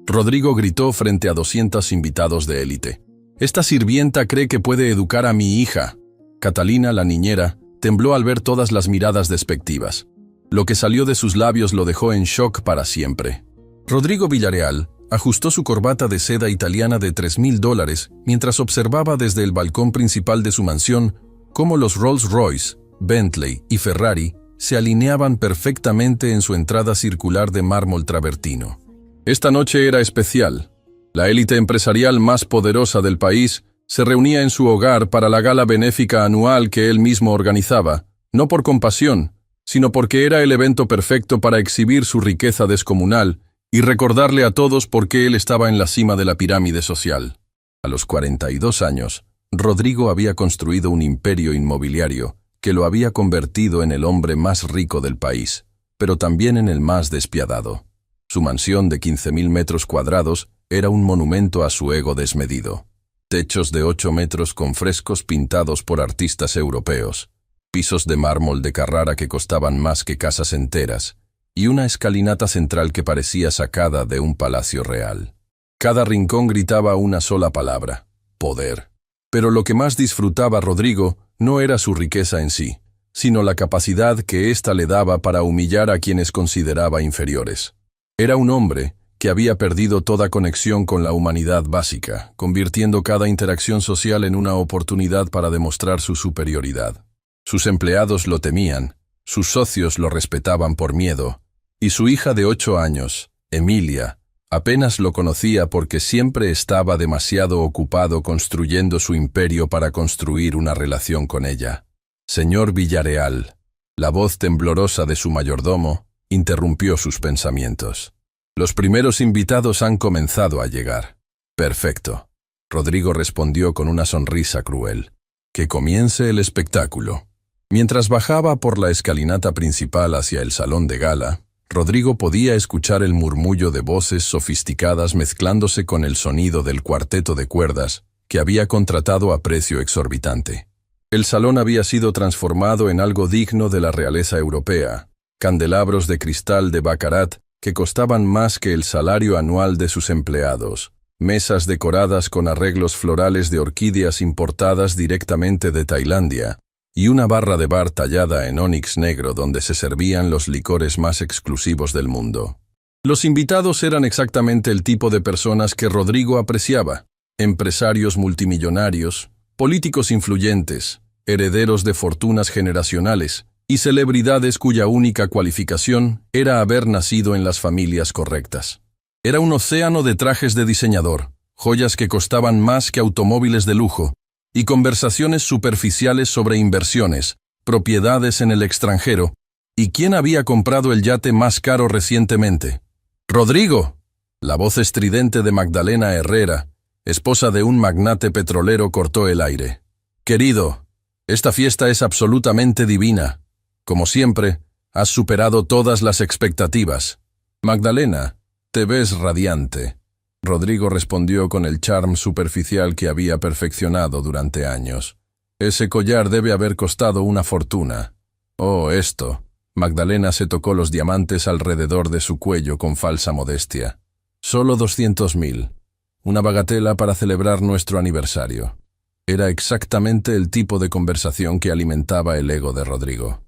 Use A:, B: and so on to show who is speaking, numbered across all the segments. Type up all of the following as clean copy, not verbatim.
A: Rodrigo gritó frente a 200 invitados de élite. «Esta sirvienta cree que puede educar a mi hija». Catalina, la niñera, tembló al ver todas las miradas despectivas. Lo que salió de sus labios lo dejó en shock para siempre. Rodrigo Villarreal ajustó su corbata de seda italiana de $3.000 mientras observaba desde el balcón principal de su mansión cómo los Rolls-Royce, Bentley y Ferrari se alineaban perfectamente en su entrada circular de mármol travertino. Esta noche era especial. La élite empresarial más poderosa del país se reunía en su hogar para la gala benéfica anual que él mismo organizaba, no por compasión, sino porque era el evento perfecto para exhibir su riqueza descomunal y recordarle a todos por qué él estaba en la cima de la pirámide social. A los 42 años, Rodrigo había construido un imperio inmobiliario que lo había convertido en el hombre más rico del país, pero también en el más despiadado. Su mansión de 15.000 metros cuadrados era un monumento a su ego desmedido. Techos de 8 metros con frescos pintados por artistas europeos, pisos de mármol de Carrara que costaban más que casas enteras, y una escalinata central que parecía sacada de un palacio real. Cada rincón gritaba una sola palabra: poder. Pero lo que más disfrutaba Rodrigo no era su riqueza en sí, sino la capacidad que ésta le daba para humillar a quienes consideraba inferiores. Era un hombre que había perdido toda conexión con la humanidad básica, convirtiendo cada interacción social en una oportunidad para demostrar su superioridad. Sus empleados lo temían, sus socios lo respetaban por miedo, y su hija de 8 años, Emilia, apenas lo conocía porque siempre estaba demasiado ocupado construyendo su imperio para construir una relación con ella. «Señor Villarreal», la voz temblorosa de su mayordomo interrumpió sus pensamientos. «Los primeros invitados han comenzado a llegar». «Perfecto», Rodrigo respondió con una sonrisa cruel. «Que comience el espectáculo». Mientras bajaba por la escalinata principal hacia el salón de gala, Rodrigo podía escuchar el murmullo de voces sofisticadas mezclándose con el sonido del cuarteto de cuerdas que había contratado a precio exorbitante. El salón había sido transformado en algo digno de la realeza europea, candelabros de cristal de Baccarat que costaban más que el salario anual de sus empleados, mesas decoradas con arreglos florales de orquídeas importadas directamente de Tailandia, y una barra de bar tallada en ónix negro donde se servían los licores más exclusivos del mundo. Los invitados eran exactamente el tipo de personas que Rodrigo apreciaba: empresarios multimillonarios, políticos influyentes, herederos de fortunas generacionales y celebridades cuya única cualificación era haber nacido en las familias correctas. Era un océano de trajes de diseñador, joyas que costaban más que automóviles de lujo, y conversaciones superficiales sobre inversiones, propiedades en el extranjero, y quién había comprado el yate más caro recientemente. «¡Rodrigo!», la voz estridente de Magdalena Herrera, esposa de un magnate petrolero, cortó el aire. «Querido, esta fiesta es absolutamente divina. Como siempre, has superado todas las expectativas. Magdalena, te ves radiante». Rodrigo respondió con el charm superficial que había perfeccionado durante años. «Ese collar debe haber costado una fortuna». «Oh, esto». Magdalena se tocó los diamantes alrededor de su cuello con falsa modestia. «Solo 200.000. Una bagatela para celebrar nuestro aniversario». Era exactamente el tipo de conversación que alimentaba el ego de Rodrigo.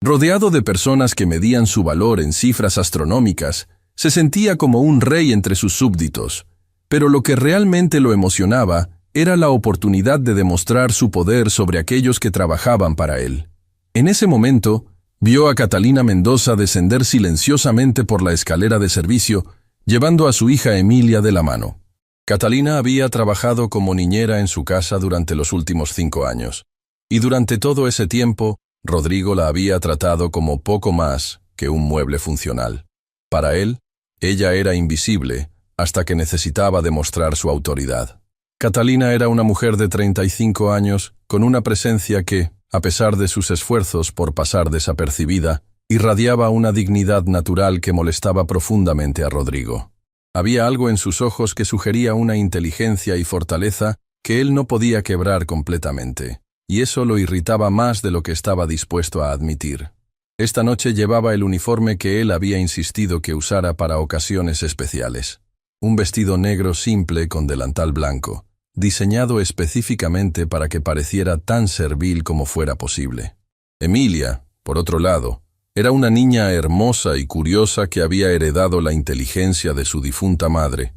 A: Rodeado de personas que medían su valor en cifras astronómicas, se sentía como un rey entre sus súbditos, pero lo que realmente lo emocionaba era la oportunidad de demostrar su poder sobre aquellos que trabajaban para él. En ese momento, vio a Catalina Mendoza descender silenciosamente por la escalera de servicio, llevando a su hija Emilia de la mano. Catalina había trabajado como niñera en su casa durante los últimos 5 años, y durante todo ese tiempo, Rodrigo la había tratado como poco más que un mueble funcional. Para él, ella era invisible hasta que necesitaba demostrar su autoridad. Catalina era una mujer de 35 años con una presencia que, a pesar de sus esfuerzos por pasar desapercibida, irradiaba una dignidad natural que molestaba profundamente a Rodrigo. Había algo en sus ojos que sugería una inteligencia y fortaleza que él no podía quebrar completamente, y eso lo irritaba más de lo que estaba dispuesto a admitir. Esta noche llevaba el uniforme que él había insistido que usara para ocasiones especiales. un vestido negro simple con delantal blanco, diseñado específicamente para que pareciera tan servil como fuera posible. Emilia, por otro lado, era una niña hermosa y curiosa que había heredado la inteligencia de su difunta madre,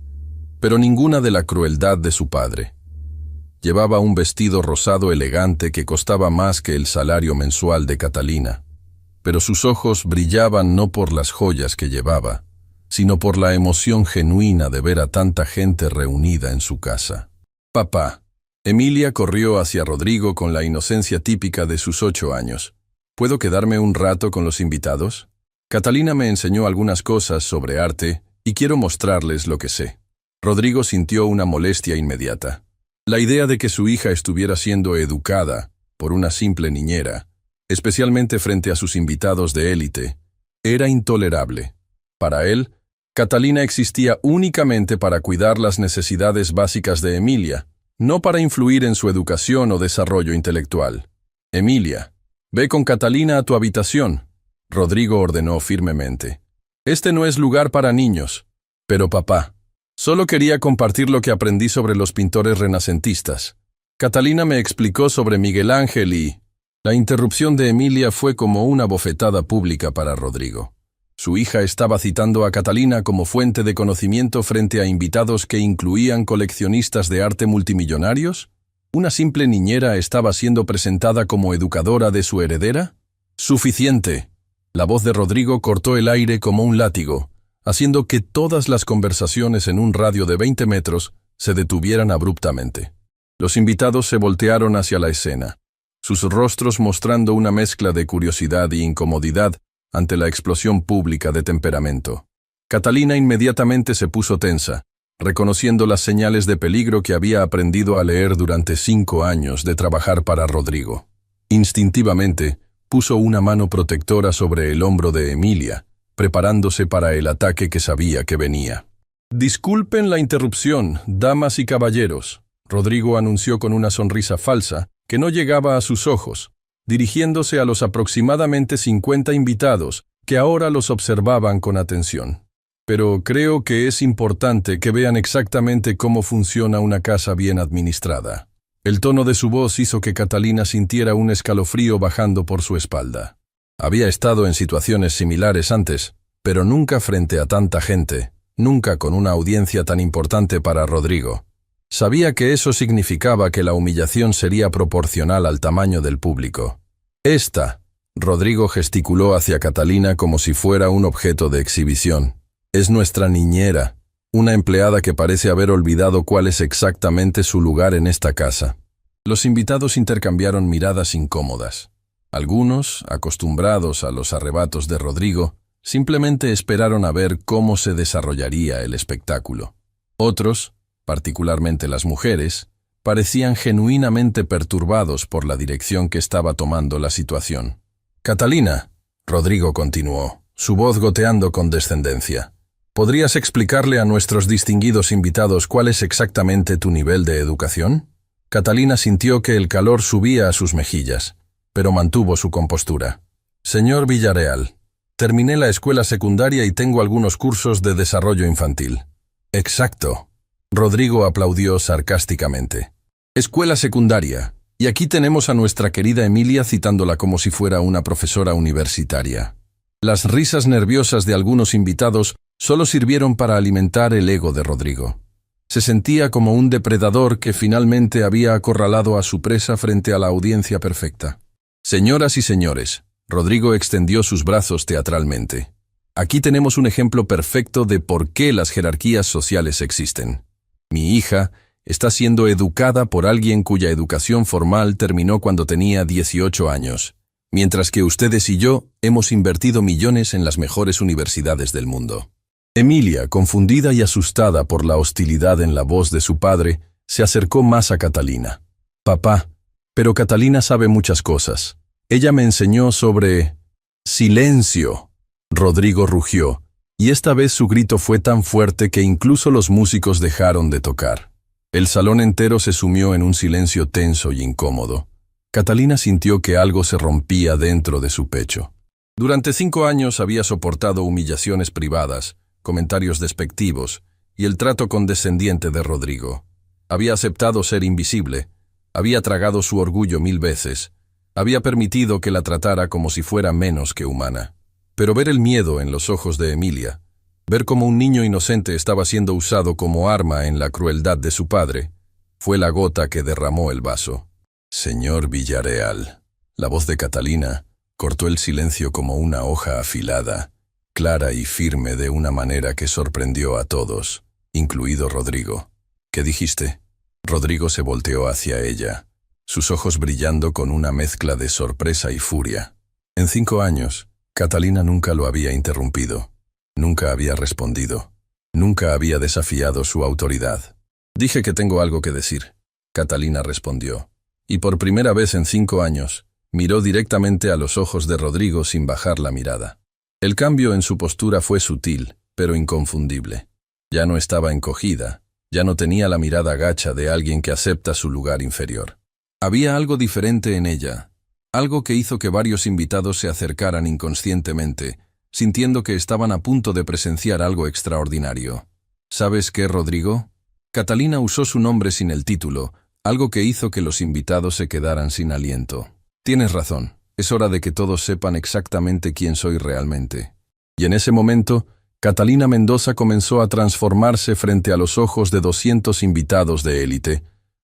A: pero ninguna de la crueldad de su padre. Llevaba un vestido rosado elegante que costaba más que el salario mensual de Catalina, pero sus ojos brillaban no por las joyas que llevaba, sino por la emoción genuina de ver a tanta gente reunida en su casa. «Papá». Emilia corrió hacia Rodrigo con la inocencia típica de sus 8 años. «¿Puedo quedarme un rato con los invitados? Catalina me enseñó algunas cosas sobre arte y quiero mostrarles lo que sé». Rodrigo sintió una molestia inmediata. La idea de que su hija estuviera siendo educada por una simple niñera, especialmente frente a sus invitados de élite, era intolerable. Para él, Catalina existía únicamente para cuidar las necesidades básicas de Emilia, no para influir en su educación o desarrollo intelectual. «Emilia, ve con Catalina a tu habitación», Rodrigo ordenó firmemente. «Este no es lugar para niños». «Pero papá, solo quería compartir lo que aprendí sobre los pintores renacentistas. Catalina me explicó sobre Miguel Ángel y...». La interrupción de Emilia fue como una bofetada pública para Rodrigo. Su hija estaba citando a Catalina como fuente de conocimiento frente a invitados que incluían coleccionistas de arte multimillonarios. ¿Una simple niñera estaba siendo presentada como educadora de su heredera? «Suficiente». La voz de Rodrigo cortó el aire como un látigo, haciendo que todas las conversaciones en un radio de 20 metros se detuvieran abruptamente. Los invitados se voltearon hacia la escena, sus rostros mostrando una mezcla de curiosidad y incomodidad ante la explosión pública de temperamento. Catalina inmediatamente se puso tensa, reconociendo las señales de peligro que había aprendido a leer durante 5 años de trabajar para Rodrigo. Instintivamente, puso una mano protectora sobre el hombro de Emilia, preparándose para el ataque que sabía que venía. «Disculpen la interrupción, damas y caballeros», Rodrigo anunció con una sonrisa falsa que no llegaba a sus ojos, dirigiéndose a los aproximadamente 50 invitados que ahora los observaban con atención. «Pero creo que es importante que vean exactamente cómo funciona una casa bien administrada». El tono de su voz hizo que Catalina sintiera un escalofrío bajando por su espalda. Había estado en situaciones similares antes, pero nunca frente a tanta gente, nunca con una audiencia tan importante para Rodrigo. Sabía que eso significaba que la humillación sería proporcional al tamaño del público. Rodrigo gesticuló hacia Catalina como si fuera un objeto de exhibición. «Es nuestra niñera, una empleada que parece haber olvidado cuál es exactamente su lugar en esta casa». Los invitados intercambiaron miradas incómodas. Algunos, acostumbrados a los arrebatos de Rodrigo, simplemente esperaron a ver cómo se desarrollaría el espectáculo. Otros, particularmente las mujeres, parecían genuinamente perturbados por la dirección que estaba tomando la situación. «Catalina», Rodrigo continuó, su voz goteando con descendencia, ¿podrías explicarle a nuestros distinguidos invitados cuál es exactamente tu nivel de educación? Catalina sintió que el calor subía a sus mejillas, pero mantuvo su compostura. «Señor Villarreal, terminé la escuela secundaria y tengo algunos cursos de desarrollo infantil». «Exacto», Rodrigo aplaudió sarcásticamente. «Escuela secundaria, y aquí tenemos a nuestra querida Emilia citándola como si fuera una profesora universitaria». Las risas nerviosas de algunos invitados solo sirvieron para alimentar el ego de Rodrigo. Se sentía como un depredador que finalmente había acorralado a su presa frente a la audiencia perfecta. «Señoras y señores», Rodrigo extendió sus brazos teatralmente. «Aquí tenemos un ejemplo perfecto de por qué las jerarquías sociales existen. Mi hija está siendo educada por alguien cuya educación formal terminó cuando tenía 18 años, mientras que ustedes y yo hemos invertido millones en las mejores universidades del mundo». Emilia, confundida y asustada por la hostilidad en la voz de su padre, se acercó más a Catalina. «Papá, pero Catalina sabe muchas cosas. Ella me enseñó sobre...» «¡Silencio!», Rodrigo rugió, y esta vez su grito fue tan fuerte que incluso los músicos dejaron de tocar. El salón entero se sumió en un silencio tenso y incómodo. Catalina sintió que algo se rompía dentro de su pecho. Durante 5 años había soportado humillaciones privadas, comentarios despectivos, y el trato condescendiente de Rodrigo. Había aceptado ser invisible, había tragado su orgullo 1000 veces, había permitido que la tratara como si fuera menos que humana. Pero ver el miedo en los ojos de Emilia, ver cómo un niño inocente estaba siendo usado como arma en la crueldad de su padre, fue la gota que derramó el vaso. Señor Villarreal. La voz de Catalina cortó el silencio como una hoja afilada, clara y firme de una manera que sorprendió a todos, incluido Rodrigo. ¿Qué dijiste? Rodrigo se volteó hacia ella, sus ojos brillando con una mezcla de sorpresa y furia. En 5 años, Catalina nunca lo había interrumpido, nunca había respondido, nunca había desafiado su autoridad. Dije que tengo algo que decir, Catalina respondió, y por primera vez en 5 años, miró directamente a los ojos de Rodrigo sin bajar la mirada. El cambio en su postura fue sutil, pero inconfundible. Ya no estaba encogida, ya no tenía la mirada gacha de alguien que acepta su lugar inferior. Había algo diferente en ella, algo que hizo que varios invitados se acercaran inconscientemente, sintiendo que estaban a punto de presenciar algo extraordinario. ¿Sabes qué, Rodrigo? Catalina usó su nombre sin el título, algo que hizo que los invitados se quedaran sin aliento. Tienes razón, es hora de que todos sepan exactamente quién soy realmente. Y en ese momento, Catalina Mendoza comenzó a transformarse frente a los ojos de 200 invitados de élite,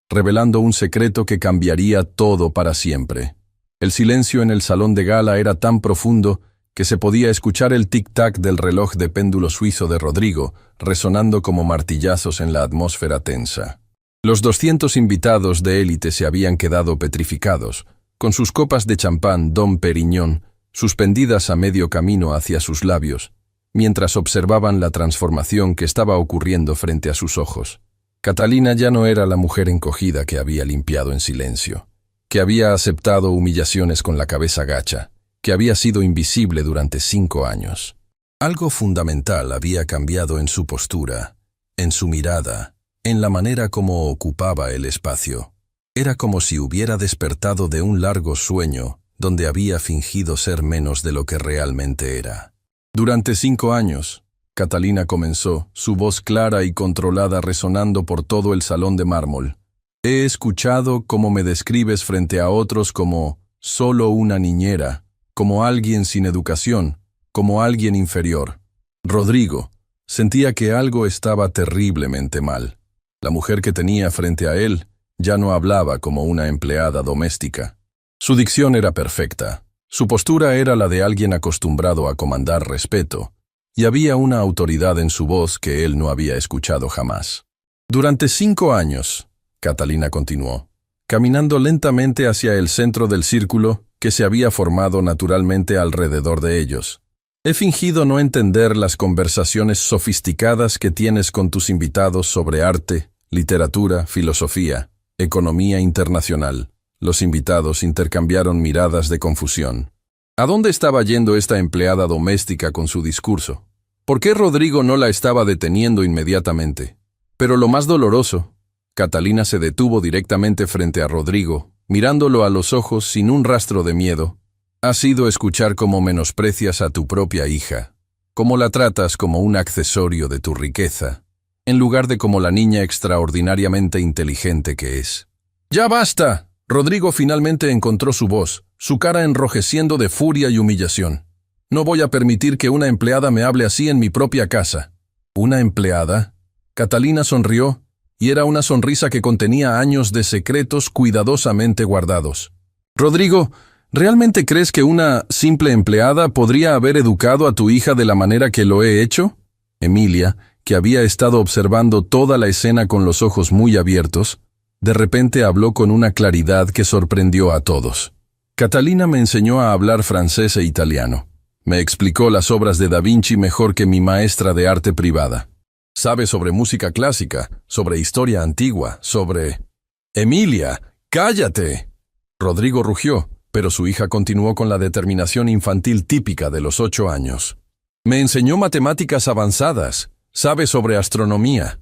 A: revelando un secreto que cambiaría todo para siempre. El silencio en el salón de gala era tan profundo que se podía escuchar el tic-tac del reloj de péndulo suizo de Rodrigo, resonando como martillazos en la atmósfera tensa. Los 200 invitados de élite se habían quedado petrificados, con sus copas de champán Dom Perignon suspendidas a medio camino hacia sus labios, mientras observaban la transformación que estaba ocurriendo frente a sus ojos. Catalina ya no era la mujer encogida que había limpiado en silencio, que había aceptado humillaciones con la cabeza gacha, que había sido invisible durante 5 años. Algo fundamental había cambiado en su postura, en su mirada, en la manera como ocupaba el espacio. Era como si hubiera despertado de un largo sueño donde había fingido ser menos de lo que realmente era. Durante 5 años, Catalina comenzó, su voz clara y controlada resonando por todo el salón de mármol. He escuchado cómo me describes frente a otros como solo una niñera, como alguien sin educación, como alguien inferior. Rodrigo sentía que algo estaba terriblemente mal. La mujer que tenía frente a él ya no hablaba como una empleada doméstica. Su dicción era perfecta, su postura era la de alguien acostumbrado a comandar respeto, y había una autoridad en su voz que él no había escuchado jamás. Durante 5 años, Catalina continuó, caminando lentamente hacia el centro del círculo que se había formado naturalmente alrededor de ellos. He fingido no entender las conversaciones sofisticadas que tienes con tus invitados sobre arte, literatura, filosofía, economía internacional. Los invitados intercambiaron miradas de confusión. ¿A dónde estaba yendo esta empleada doméstica con su discurso? ¿Por qué Rodrigo no la estaba deteniendo inmediatamente? Pero lo más doloroso, Catalina se detuvo directamente frente a Rodrigo, mirándolo a los ojos sin un rastro de miedo. Ha sido escuchar cómo menosprecias a tu propia hija, cómo la tratas como un accesorio de tu riqueza, en lugar de como la niña extraordinariamente inteligente que es. ¡Ya basta! Rodrigo finalmente encontró su voz, su cara enrojeciendo de furia y humillación. No voy a permitir que una empleada me hable así en mi propia casa. ¿Una empleada? Catalina sonrió, y era una sonrisa que contenía años de secretos cuidadosamente guardados. Rodrigo, ¿realmente crees que una simple empleada podría haber educado a tu hija de la manera que lo he hecho? Emilia, que había estado observando toda la escena con los ojos muy abiertos, de repente habló con una claridad que sorprendió a todos. Catalina me enseñó a hablar francés e italiano. Me explicó las obras de Da Vinci mejor que mi maestra de arte privada. Sabe sobre música clásica, sobre historia antigua, sobre... ¡Emilia, cállate! Rodrigo rugió, pero su hija continuó con la determinación infantil típica de los 8 años. Me enseñó matemáticas avanzadas, sabe sobre astronomía.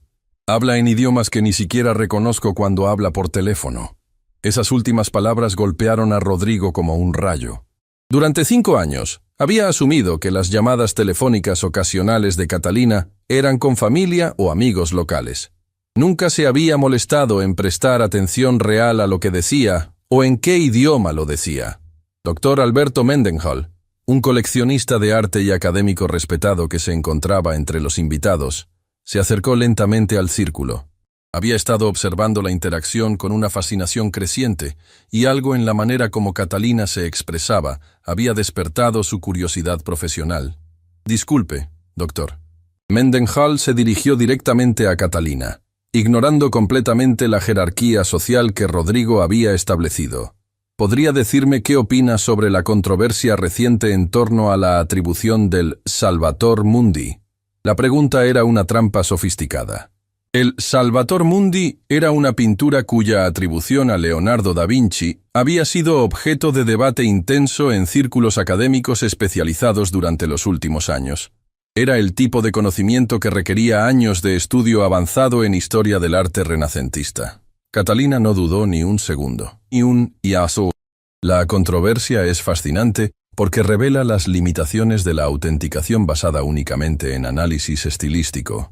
A: Habla en idiomas que ni siquiera reconozco cuando habla por teléfono. Esas últimas palabras golpearon a Rodrigo como un rayo. Durante 5 años, Había asumido que las llamadas telefónicas ocasionales de Catalina eran con familia o amigos locales. Nunca se había molestado en prestar atención real a lo que decía o en qué idioma lo decía. Dr. Alberto Mendenhall, un coleccionista de arte y académico respetado que se encontraba entre los invitados, se acercó lentamente al círculo. Había estado observando la interacción con una fascinación creciente, y algo en la manera como Catalina se expresaba había despertado su curiosidad profesional. «Disculpe, doctor». Mendenhall se dirigió directamente a Catalina, ignorando completamente la jerarquía social que Rodrigo había establecido. ¿Podría decirme qué opina sobre la controversia reciente en torno a la atribución del Salvator Mundi? La pregunta era una trampa sofisticada. El Salvator Mundi era una pintura cuya atribución a Leonardo da Vinci había sido objeto de debate intenso en círculos académicos especializados durante los últimos años. Era el tipo de conocimiento que requería años de estudio avanzado en historia del arte renacentista. Catalina no dudó ni un segundo. La controversia es fascinante porque revela las limitaciones de la autenticación basada únicamente en análisis estilístico.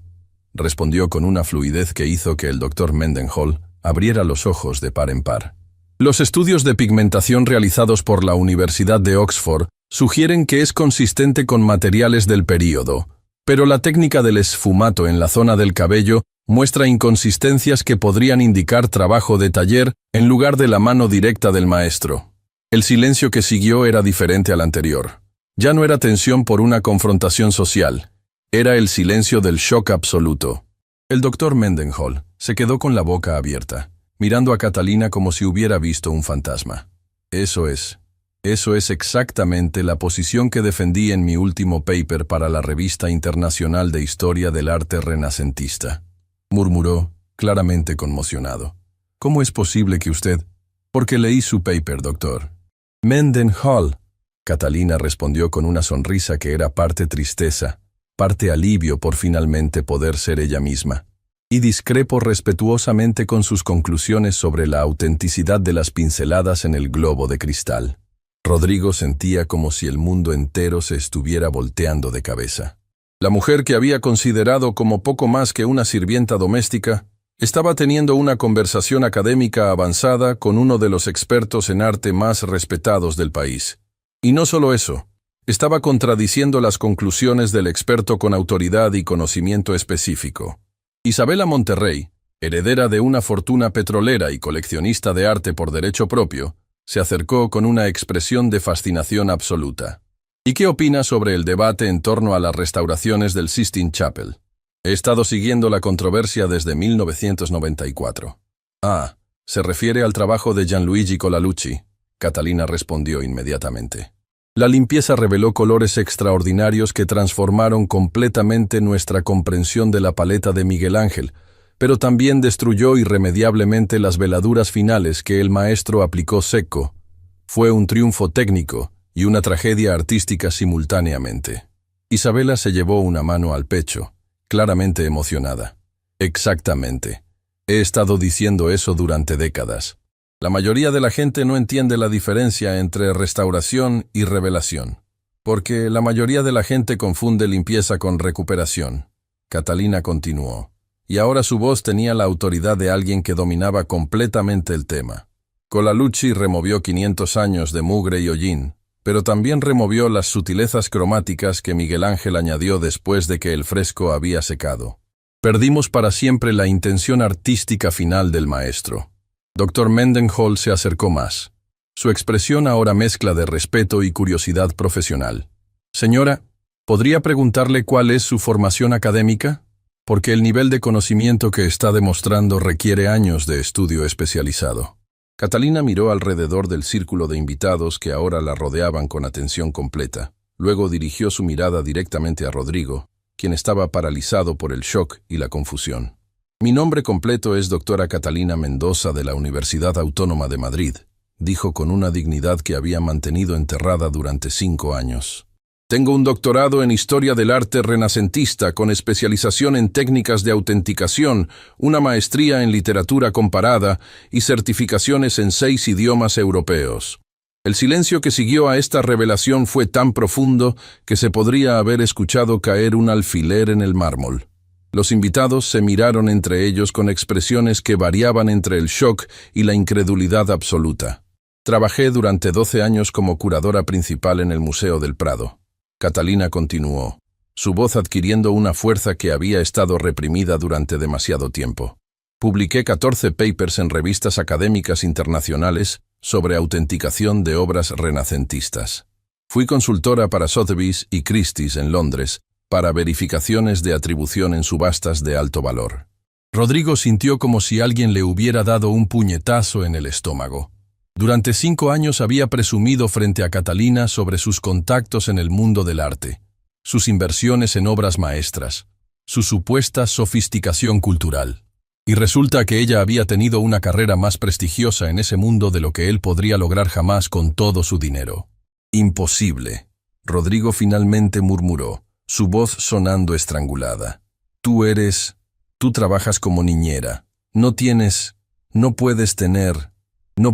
A: Respondió con una fluidez que hizo que el Dr. Mendenhall abriera los ojos de par en par. Los estudios de pigmentación realizados por la Universidad de Oxford sugieren que es consistente con materiales del período, pero la técnica del esfumato en la zona del cabello muestra inconsistencias que podrían indicar trabajo de taller en lugar de la mano directa del maestro. El silencio que siguió era diferente al anterior. Ya no era tensión por una confrontación social. Era el silencio del shock absoluto. El Dr. Mendenhall se quedó con la boca abierta, mirando a Catalina como si hubiera visto un fantasma. Eso es exactamente la posición que defendí en mi último paper para la Revista Internacional de Historia del Arte Renacentista, murmuró, claramente conmocionado. ¿Cómo es posible que usted? Porque leí su paper, doctor. Mendenhall. Catalina respondió con una sonrisa que era parte tristeza, parte alivio por finalmente poder ser ella misma, y discrepo respetuosamente con sus conclusiones sobre la autenticidad de las pinceladas en el globo de cristal. Rodrigo sentía como si el mundo entero se estuviera volteando de cabeza. La mujer que había considerado como poco más que una sirvienta doméstica, estaba teniendo una conversación académica avanzada con uno de los expertos en arte más respetados del país. Y no solo eso, estaba contradiciendo las conclusiones del experto con autoridad y conocimiento específico. Isabela Monterrey, heredera de una fortuna petrolera y coleccionista de arte por derecho propio, se acercó con una expresión de fascinación absoluta. ¿Y qué opina sobre el debate en torno a las restauraciones del Sistine Chapel? He estado siguiendo la controversia desde 1994. Ah, se refiere al trabajo de Gianluigi Colalucci. Catalina respondió inmediatamente. La limpieza reveló colores extraordinarios que transformaron completamente nuestra comprensión de la paleta de Miguel Ángel, pero también destruyó irremediablemente las veladuras finales que el maestro aplicó seco. Fue un triunfo técnico y una tragedia artística simultáneamente. Isabela se llevó una mano al pecho, claramente emocionada. Exactamente. He estado diciendo eso durante décadas. La mayoría de la gente no entiende la diferencia entre restauración y revelación, porque la mayoría de la gente confunde limpieza con recuperación. Catalina continuó, y ahora su voz tenía la autoridad de alguien que dominaba completamente el tema. Colalucci removió 500 años de mugre y hollín, pero también removió las sutilezas cromáticas que Miguel Ángel añadió después de que el fresco había secado. Perdimos para siempre la intención artística final del maestro. Dr. Mendenhall se acercó más. Su expresión ahora mezcla de respeto y curiosidad profesional. Señora, ¿podría preguntarle cuál es su formación académica? Porque el nivel de conocimiento que está demostrando requiere años de estudio especializado. Catalina miró alrededor del círculo de invitados que ahora la rodeaban con atención completa. Luego dirigió su mirada directamente a Rodrigo, quien estaba paralizado por el shock y la confusión. Mi nombre completo es doctora Catalina Mendoza de la Universidad Autónoma de Madrid, dijo con una dignidad que había mantenido enterrada durante 5 años. Tengo un doctorado en Historia del Arte Renacentista con especialización en técnicas de autenticación, una maestría en literatura comparada y certificaciones en 6 idiomas europeos. El silencio que siguió a esta revelación fue tan profundo que se podría haber escuchado caer un alfiler en el mármol. Los invitados se miraron entre ellos con expresiones que variaban entre el shock y la incredulidad absoluta. Trabajé durante 12 años como curadora principal en el Museo del Prado. Catalina continuó, su voz adquiriendo una fuerza que había estado reprimida durante demasiado tiempo. Publiqué 14 papers en revistas académicas internacionales sobre autenticación de obras renacentistas. Fui consultora para Sotheby's y Christie's en Londres para verificaciones de atribución en subastas de alto valor. Rodrigo sintió como si alguien le hubiera dado un puñetazo en el estómago. Durante 5 años había presumido frente a Catalina sobre sus contactos en el mundo del arte, sus inversiones en obras maestras, su supuesta sofisticación cultural. Y resulta que ella había tenido una carrera más prestigiosa en ese mundo de lo que él podría lograr jamás con todo su dinero. Imposible. Rodrigo finalmente murmuró, su voz sonando estrangulada. Tú trabajas como niñera. No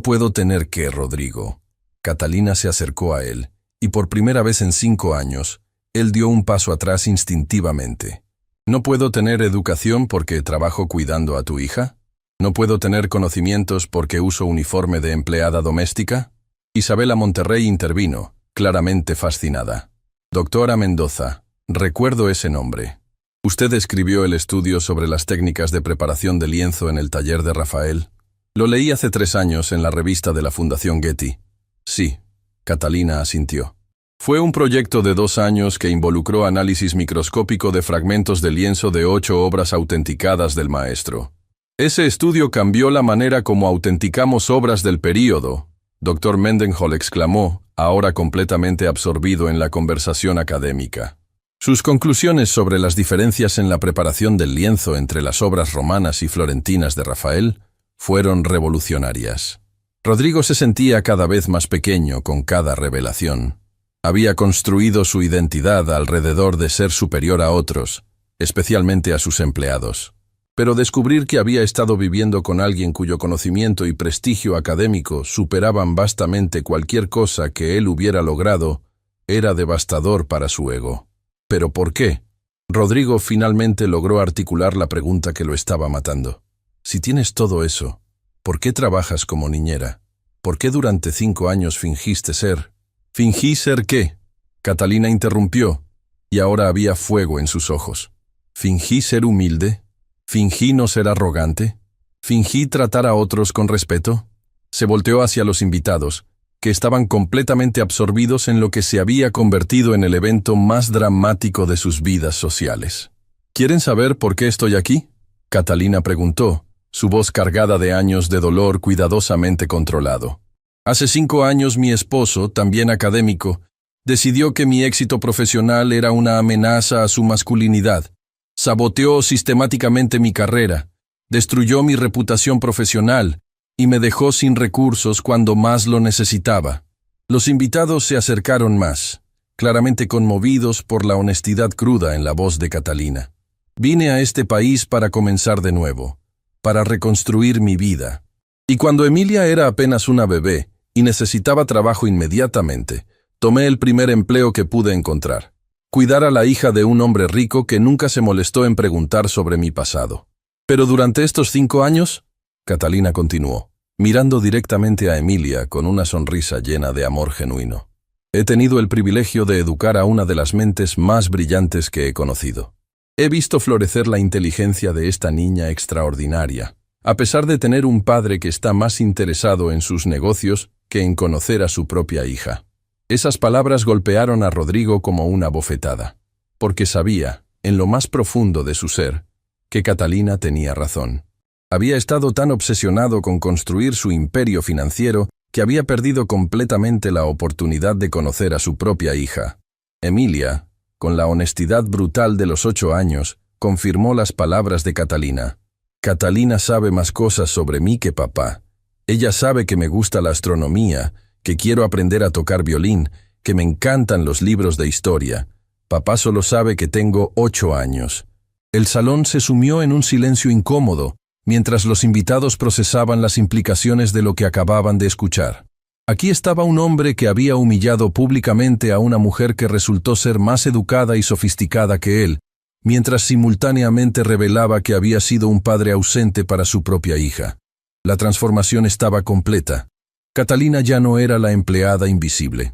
A: puedo tener que, Rodrigo. Catalina se acercó a él, y por primera vez en 5 años, él dio un paso atrás instintivamente. ¿No puedo tener educación porque trabajo cuidando a tu hija? ¿No puedo tener conocimientos porque uso uniforme de empleada doméstica? Isabela Monterrey intervino, claramente fascinada. Doctora Mendoza, recuerdo ese nombre. ¿Usted escribió el estudio sobre las técnicas de preparación de lienzo en el taller de Rafael? Lo leí hace 3 años en la revista de la Fundación Getty. Sí, Catalina asintió. Fue un proyecto de 2 años que involucró análisis microscópico de fragmentos de lienzo de 8 obras autenticadas del maestro. Ese estudio cambió la manera como autenticamos obras del período, Dr. Mendenhall exclamó, ahora completamente absorbido en la conversación académica. Sus conclusiones sobre las diferencias en la preparación del lienzo entre las obras romanas y florentinas de Rafael fueron revolucionarias. Rodrigo se sentía cada vez más pequeño con cada revelación. Había construido su identidad alrededor de ser superior a otros, especialmente a sus empleados. Pero descubrir que había estado viviendo con alguien cuyo conocimiento y prestigio académico superaban vastamente cualquier cosa que él hubiera logrado era devastador para su ego. ¿Pero por qué? Rodrigo finalmente logró articular la pregunta que lo estaba matando. Si tienes todo eso, ¿por qué trabajas como niñera? ¿Por qué durante 5 años fingiste ser? ¿Fingí ser qué? Catalina interrumpió, y ahora había fuego en sus ojos. ¿Fingí ser humilde? ¿Fingí no ser arrogante? ¿Fingí tratar a otros con respeto? Se volteó hacia los invitados, que estaban completamente absorbidos en lo que se había convertido en el evento más dramático de sus vidas sociales. ¿Quieren saber por qué estoy aquí? Catalina preguntó, su voz cargada de años de dolor cuidadosamente controlado. Hace 5 años mi esposo, también académico, decidió que mi éxito profesional era una amenaza a su masculinidad. Saboteó sistemáticamente mi carrera, destruyó mi reputación profesional y me dejó sin recursos cuando más lo necesitaba. Los invitados se acercaron más, claramente conmovidos por la honestidad cruda en la voz de Catalina. Vine a este país para comenzar de nuevo, para reconstruir mi vida. Y cuando Emilia era apenas una bebé y necesitaba trabajo inmediatamente, tomé el primer empleo que pude encontrar. Cuidar a la hija de un hombre rico que nunca se molestó en preguntar sobre mi pasado. Pero durante estos 5 años, Catalina continuó, mirando directamente a Emilia con una sonrisa llena de amor genuino. He tenido el privilegio de educar a una de las mentes más brillantes que he conocido. He visto florecer la inteligencia de esta niña extraordinaria, a pesar de tener un padre que está más interesado en sus negocios que en conocer a su propia hija. Esas palabras golpearon a Rodrigo como una bofetada, porque sabía, en lo más profundo de su ser, que Catalina tenía razón. Había estado tan obsesionado con construir su imperio financiero que había perdido completamente la oportunidad de conocer a su propia hija. Emilia, con la honestidad brutal de los 8 años, confirmó las palabras de Catalina. Catalina sabe más cosas sobre mí que papá. Ella sabe que me gusta la astronomía, que quiero aprender a tocar violín, que me encantan los libros de historia. Papá solo sabe que tengo 8 años. El salón se sumió en un silencio incómodo, mientras los invitados procesaban las implicaciones de lo que acababan de escuchar. Aquí estaba un hombre que había humillado públicamente a una mujer que resultó ser más educada y sofisticada que él, mientras simultáneamente revelaba que había sido un padre ausente para su propia hija. La transformación estaba completa. Catalina ya no era la empleada invisible.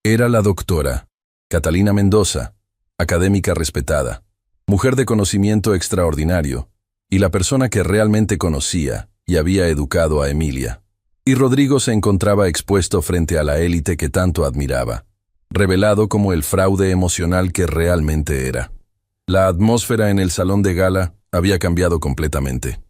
A: Era la doctora, Catalina Mendoza, académica respetada, mujer de conocimiento extraordinario, y la persona que realmente conocía y había educado a Emilia. Y Rodrigo se encontraba expuesto frente a la élite que tanto admiraba, revelado como el fraude emocional que realmente era. La atmósfera en el salón de gala había cambiado completamente.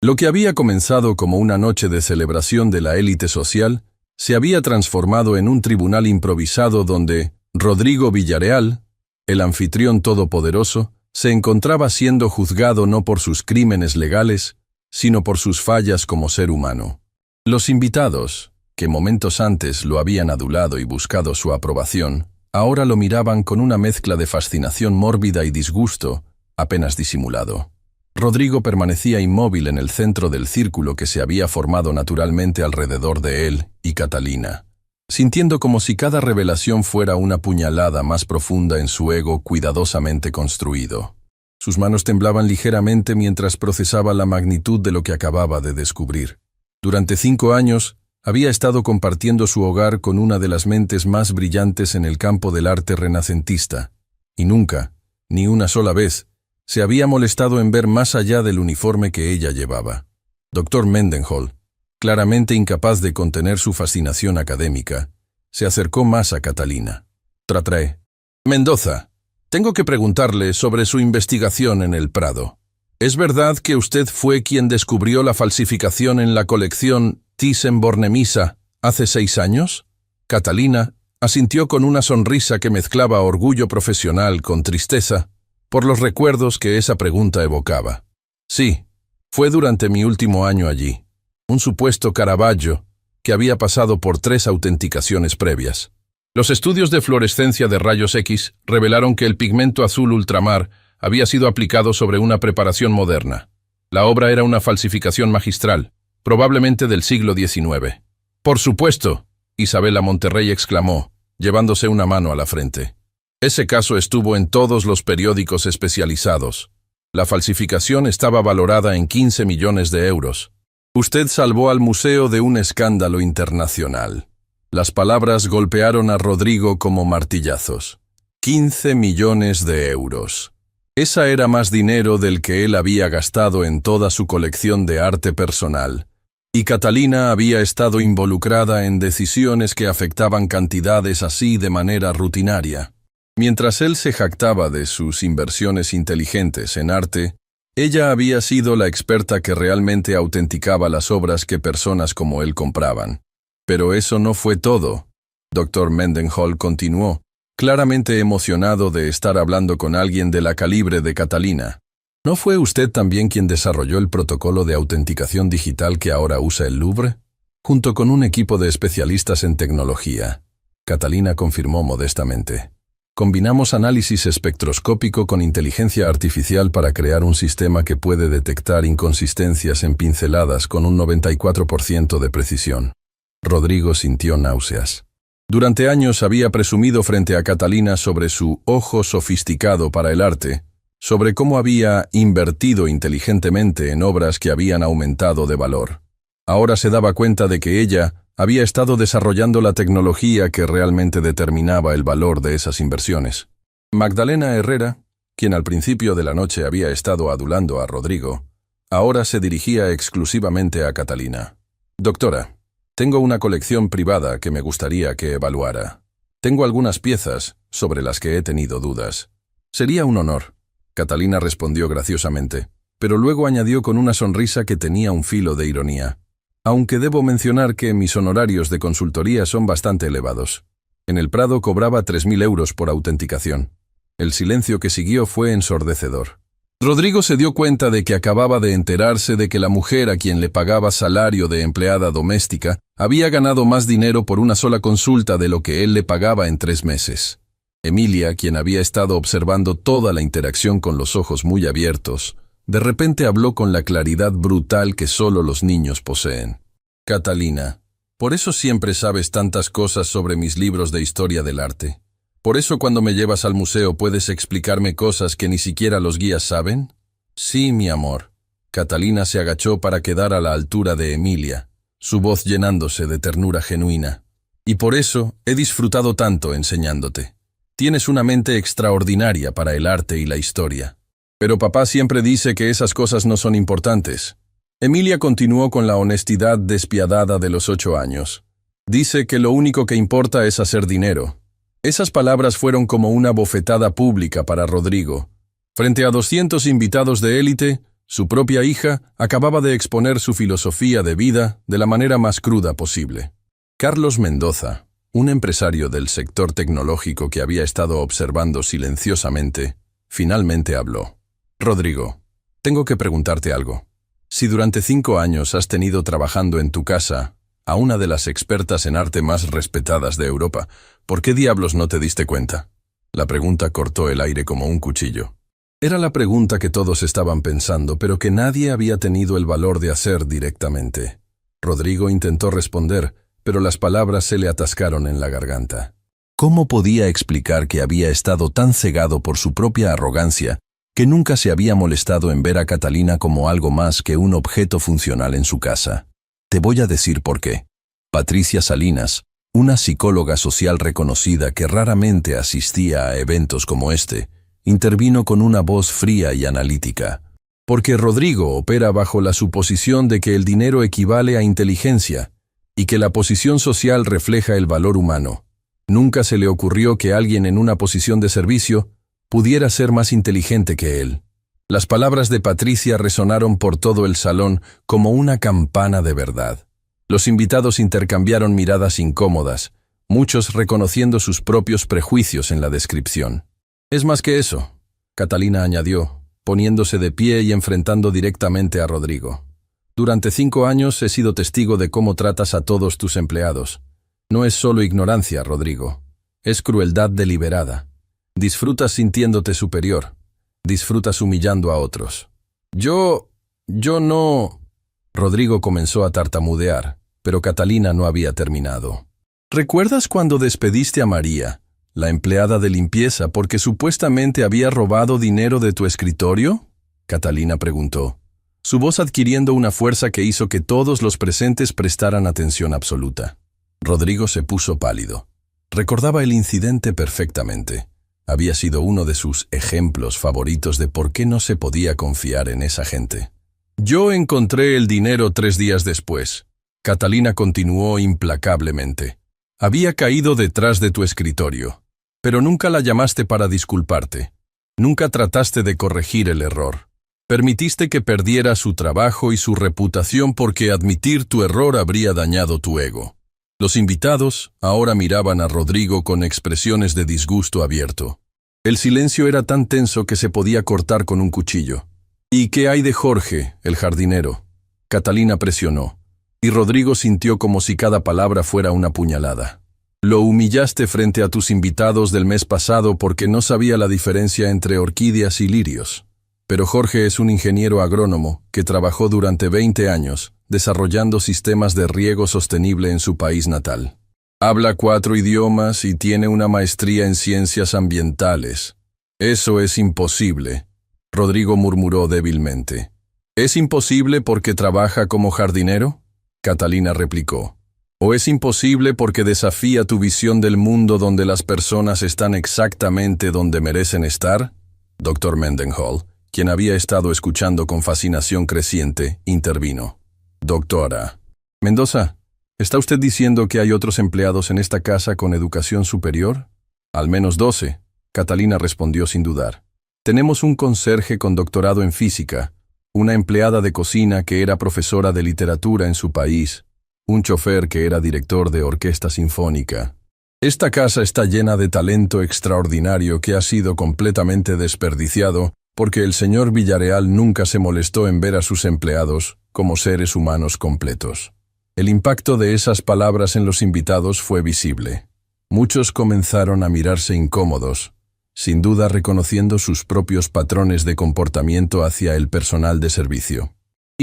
A: Lo que había comenzado como una noche de celebración de la élite social se había transformado en un tribunal improvisado donde Rodrigo Villarreal, el anfitrión todopoderoso, se encontraba siendo juzgado no por sus crímenes legales, sino por sus fallas como ser humano. Los invitados, que momentos antes lo habían adulado y buscado su aprobación, ahora lo miraban con una mezcla de fascinación mórbida y disgusto, apenas disimulado. Rodrigo permanecía inmóvil en el centro del círculo que se había formado naturalmente alrededor de él y Catalina, sintiendo como si cada revelación fuera una puñalada más profunda en su ego cuidadosamente construido. Sus manos temblaban ligeramente mientras procesaba la magnitud de lo que acababa de descubrir. Durante 5 años, había estado compartiendo su hogar con una de las mentes más brillantes en el campo del arte renacentista, y nunca, ni una sola vez, se había molestado en ver más allá del uniforme que ella llevaba. Dr. Mendenhall, claramente incapaz de contener su fascinación académica, se acercó más a Catalina. Tratrae. Mendoza, tengo que preguntarle sobre su investigación en el Prado. ¿Es verdad que usted fue quien descubrió la falsificación en la colección Thyssen-Bornemisza hace 6 años? Catalina asintió con una sonrisa que mezclaba orgullo profesional con tristeza por los recuerdos que esa pregunta evocaba. Sí, fue durante mi último año allí. Un supuesto Caravaggio que había pasado por 3 autenticaciones previas. Los estudios de fluorescencia de rayos X revelaron que el pigmento azul ultramar había sido aplicado sobre una preparación moderna. La obra era una falsificación magistral, probablemente del siglo XIX. «Por supuesto», Isabela Monterrey exclamó, llevándose una mano a la frente. Ese caso estuvo en todos los periódicos especializados. La falsificación estaba valorada en 15 millones de euros. Usted salvó al museo de un escándalo internacional. Las palabras golpearon a Rodrigo como martillazos. 15 millones de euros. Esa era más dinero del que él había gastado en toda su colección de arte personal. Y Catalina había estado involucrada en decisiones que afectaban cantidades así de manera rutinaria. Mientras él se jactaba de sus inversiones inteligentes en arte, ella había sido la experta que realmente autenticaba las obras que personas como él compraban. Pero eso no fue todo. Dr. Mendenhall continuó, claramente emocionado de estar hablando con alguien de la calibre de Catalina. ¿No fue usted también quien desarrolló el protocolo de autenticación digital que ahora usa el Louvre? Junto con un equipo de especialistas en tecnología. Catalina confirmó modestamente. Combinamos análisis espectroscópico con inteligencia artificial para crear un sistema que puede detectar inconsistencias en pinceladas con un 94% de precisión. Rodrigo sintió náuseas. Durante años había presumido frente a Catalina sobre su ojo sofisticado para el arte, sobre cómo había invertido inteligentemente en obras que habían aumentado de valor. Ahora se daba cuenta de que ella había estado desarrollando la tecnología que realmente determinaba el valor de esas inversiones. Magdalena Herrera, quien al principio de la noche había estado adulando a Rodrigo, ahora se dirigía exclusivamente a Catalina. «Doctora, tengo una colección privada que me gustaría que evaluara. Tengo algunas piezas sobre las que he tenido dudas. Sería un honor». Catalina respondió graciosamente, pero luego añadió con una sonrisa que tenía un filo de ironía. «Aunque debo mencionar que mis honorarios de consultoría son bastante elevados. En el Prado cobraba 3.000 euros por autenticación». El silencio que siguió fue ensordecedor. Rodrigo se dio cuenta de que acababa de enterarse de que la mujer a quien le pagaba salario de empleada doméstica había ganado más dinero por una sola consulta de lo que él le pagaba en 3 meses. Emilia, quien había estado observando toda la interacción con los ojos muy abiertos, de repente habló con la claridad brutal que solo los niños poseen. «Catalina, Por eso siempre sabes tantas cosas sobre mis libros de historia del arte. Por eso cuando me llevas al museo puedes explicarme cosas que ni siquiera los guías saben. Sí, mi amor. Catalina se agachó para quedar a la altura de Emilia, su voz llenándose de ternura genuina. Y por eso he disfrutado tanto enseñándote. Tienes una mente extraordinaria para el arte y la historia. Pero papá siempre dice que esas cosas no son importantes. Emilia continuó con la honestidad despiadada de los 8 años. Dice que lo único que importa es hacer dinero. Esas palabras fueron como una bofetada pública para Rodrigo. Frente a 200 invitados de élite, su propia hija acababa de exponer su filosofía de vida de la manera más cruda posible. Carlos Mendoza, un empresario del sector tecnológico que había estado observando silenciosamente, finalmente habló. Rodrigo, tengo que preguntarte algo. Si durante 5 años has tenido trabajando en tu casa a una de las expertas en arte más respetadas de Europa, ¿por qué diablos no te diste cuenta? La pregunta cortó el aire como un cuchillo. Era la pregunta que todos estaban pensando, pero que nadie había tenido el valor de hacer directamente. Rodrigo intentó responder, pero las palabras se le atascaron en la garganta. ¿Cómo podía explicar que había estado tan cegado por su propia arrogancia que nunca se había molestado en ver a Catalina como algo más que un objeto funcional en su casa? Te voy a decir por qué. Patricia Salinas, una psicóloga social reconocida que raramente asistía a eventos como este, intervino con una voz fría y analítica. Porque Rodrigo opera bajo la suposición de que el dinero equivale a inteligencia y que la posición social refleja el valor humano. Nunca se le ocurrió que alguien en una posición de servicio pudiera ser más inteligente que él. Las palabras de Patricia resonaron por todo el salón como una campana de verdad. Los invitados intercambiaron miradas incómodas, muchos reconociendo sus propios prejuicios en la descripción. Es más que eso, Catalina añadió, poniéndose de pie y enfrentando directamente a Rodrigo. Durante 5 años he sido testigo de cómo tratas a todos tus empleados. No es solo ignorancia, Rodrigo. Es crueldad deliberada. Disfrutas sintiéndote superior. Disfrutas humillando a otros. Yo no... Rodrigo comenzó a tartamudear, pero Catalina no había terminado. ¿Recuerdas cuando despediste a María, la empleada de limpieza, porque supuestamente había robado dinero de tu escritorio? Catalina preguntó, su voz adquiriendo una fuerza que hizo que todos los presentes prestaran atención absoluta. Rodrigo se puso pálido. Recordaba el incidente perfectamente. Había sido uno de sus ejemplos favoritos de por qué no se podía confiar en esa gente. Yo encontré el dinero 3 días después. Catalina continuó implacablemente. Había caído detrás de tu escritorio, pero nunca la llamaste para disculparte. Nunca trataste de corregir el error. Permitiste que perdiera su trabajo y su reputación porque admitir tu error habría dañado tu ego. Los invitados ahora miraban a Rodrigo con expresiones de disgusto abierto. El silencio era tan tenso que se podía cortar con un cuchillo. ¿Y qué hay de Jorge, el jardinero? Catalina presionó, y Rodrigo sintió como si cada palabra fuera una puñalada. Lo humillaste frente a tus invitados del mes pasado porque no sabía la diferencia entre orquídeas y lirios. Pero Jorge es un ingeniero agrónomo que trabajó durante 20 años desarrollando sistemas de riego sostenible en su país natal. Habla 4 idiomas y tiene una maestría en ciencias ambientales. Eso es imposible, Rodrigo murmuró débilmente. ¿Es imposible porque trabaja como jardinero? Catalina replicó. ¿O es imposible porque desafía tu visión del mundo donde las personas están exactamente donde merecen estar? Dr. Mendenhall, quien había estado escuchando con fascinación creciente, intervino. Doctora. Mendoza, ¿está usted diciendo que hay otros empleados en esta casa con educación superior? Al menos 12, Catalina respondió sin dudar. Tenemos un conserje con doctorado en física, una empleada de cocina que era profesora de literatura en su país, un chofer que era director de orquesta sinfónica. Esta casa está llena de talento extraordinario que ha sido completamente desperdiciado porque el señor Villarreal nunca se molestó en ver a sus empleados como seres humanos completos. El impacto de esas palabras en los invitados fue visible. Muchos comenzaron a mirarse incómodos, sin duda reconociendo sus propios patrones de comportamiento hacia el personal de servicio.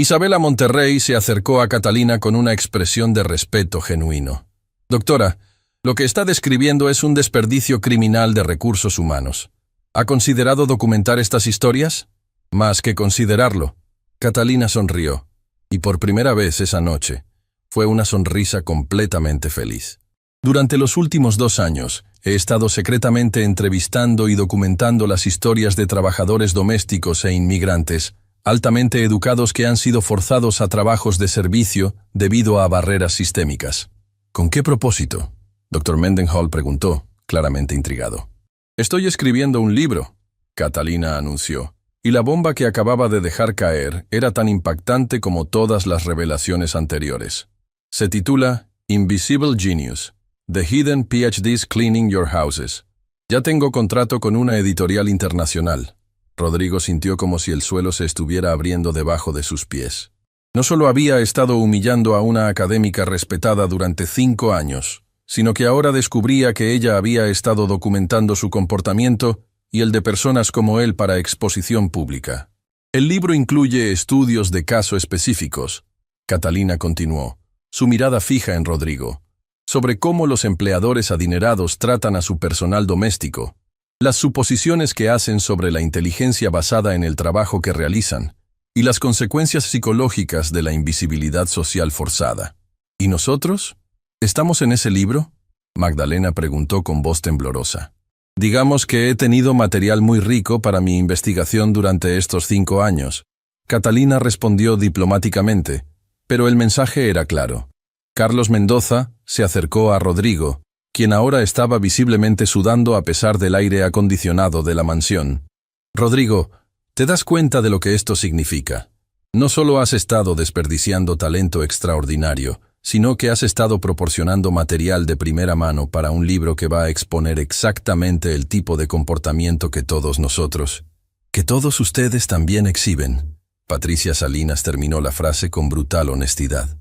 A: Isabela Monterrey se acercó a Catalina con una expresión de respeto genuino. Doctora, lo que está describiendo es un desperdicio criminal de recursos humanos. ¿Ha considerado documentar estas historias? Más que considerarlo. Catalina sonrió, y por primera vez esa noche, fue una sonrisa completamente feliz. Durante los últimos 2 años, he estado secretamente entrevistando y documentando las historias de trabajadores domésticos e inmigrantes, altamente educados que han sido forzados a trabajos de servicio debido a barreras sistémicas. ¿Con qué propósito? Dr. Mendenhall preguntó, claramente intrigado. Estoy escribiendo un libro, Catalina anunció, y la bomba que acababa de dejar caer era tan impactante como todas las revelaciones anteriores. Se titula Invisible Genius, The Hidden PhDs Cleaning Your Houses. Ya tengo contrato con una editorial internacional. Rodrigo sintió como si el suelo se estuviera abriendo debajo de sus pies. No solo había estado humillando a una académica respetada durante 5 años, sino que ahora descubría que ella había estado documentando su comportamiento y el de personas como él para exposición pública. El libro incluye estudios de caso específicos, Catalina continuó, su mirada fija en Rodrigo, sobre cómo los empleadores adinerados tratan a su personal doméstico, las suposiciones que hacen sobre la inteligencia basada en el trabajo que realizan, y las consecuencias psicológicas de la invisibilidad social forzada. ¿Y nosotros? ¿Estamos en ese libro? Magdalena preguntó con voz temblorosa. Digamos que he tenido material muy rico para mi investigación durante estos 5 años. Catalina respondió diplomáticamente, pero el mensaje era claro. Carlos Mendoza se acercó a Rodrigo, quien ahora estaba visiblemente sudando a pesar del aire acondicionado de la mansión. Rodrigo, ¿te das cuenta de lo que esto significa? No solo has estado desperdiciando talento extraordinario, sino que has estado proporcionando material de primera mano para un libro que va a exponer exactamente el tipo de comportamiento que todos nosotros, que todos ustedes también exhiben. Patricia Salinas terminó la frase con brutal honestidad.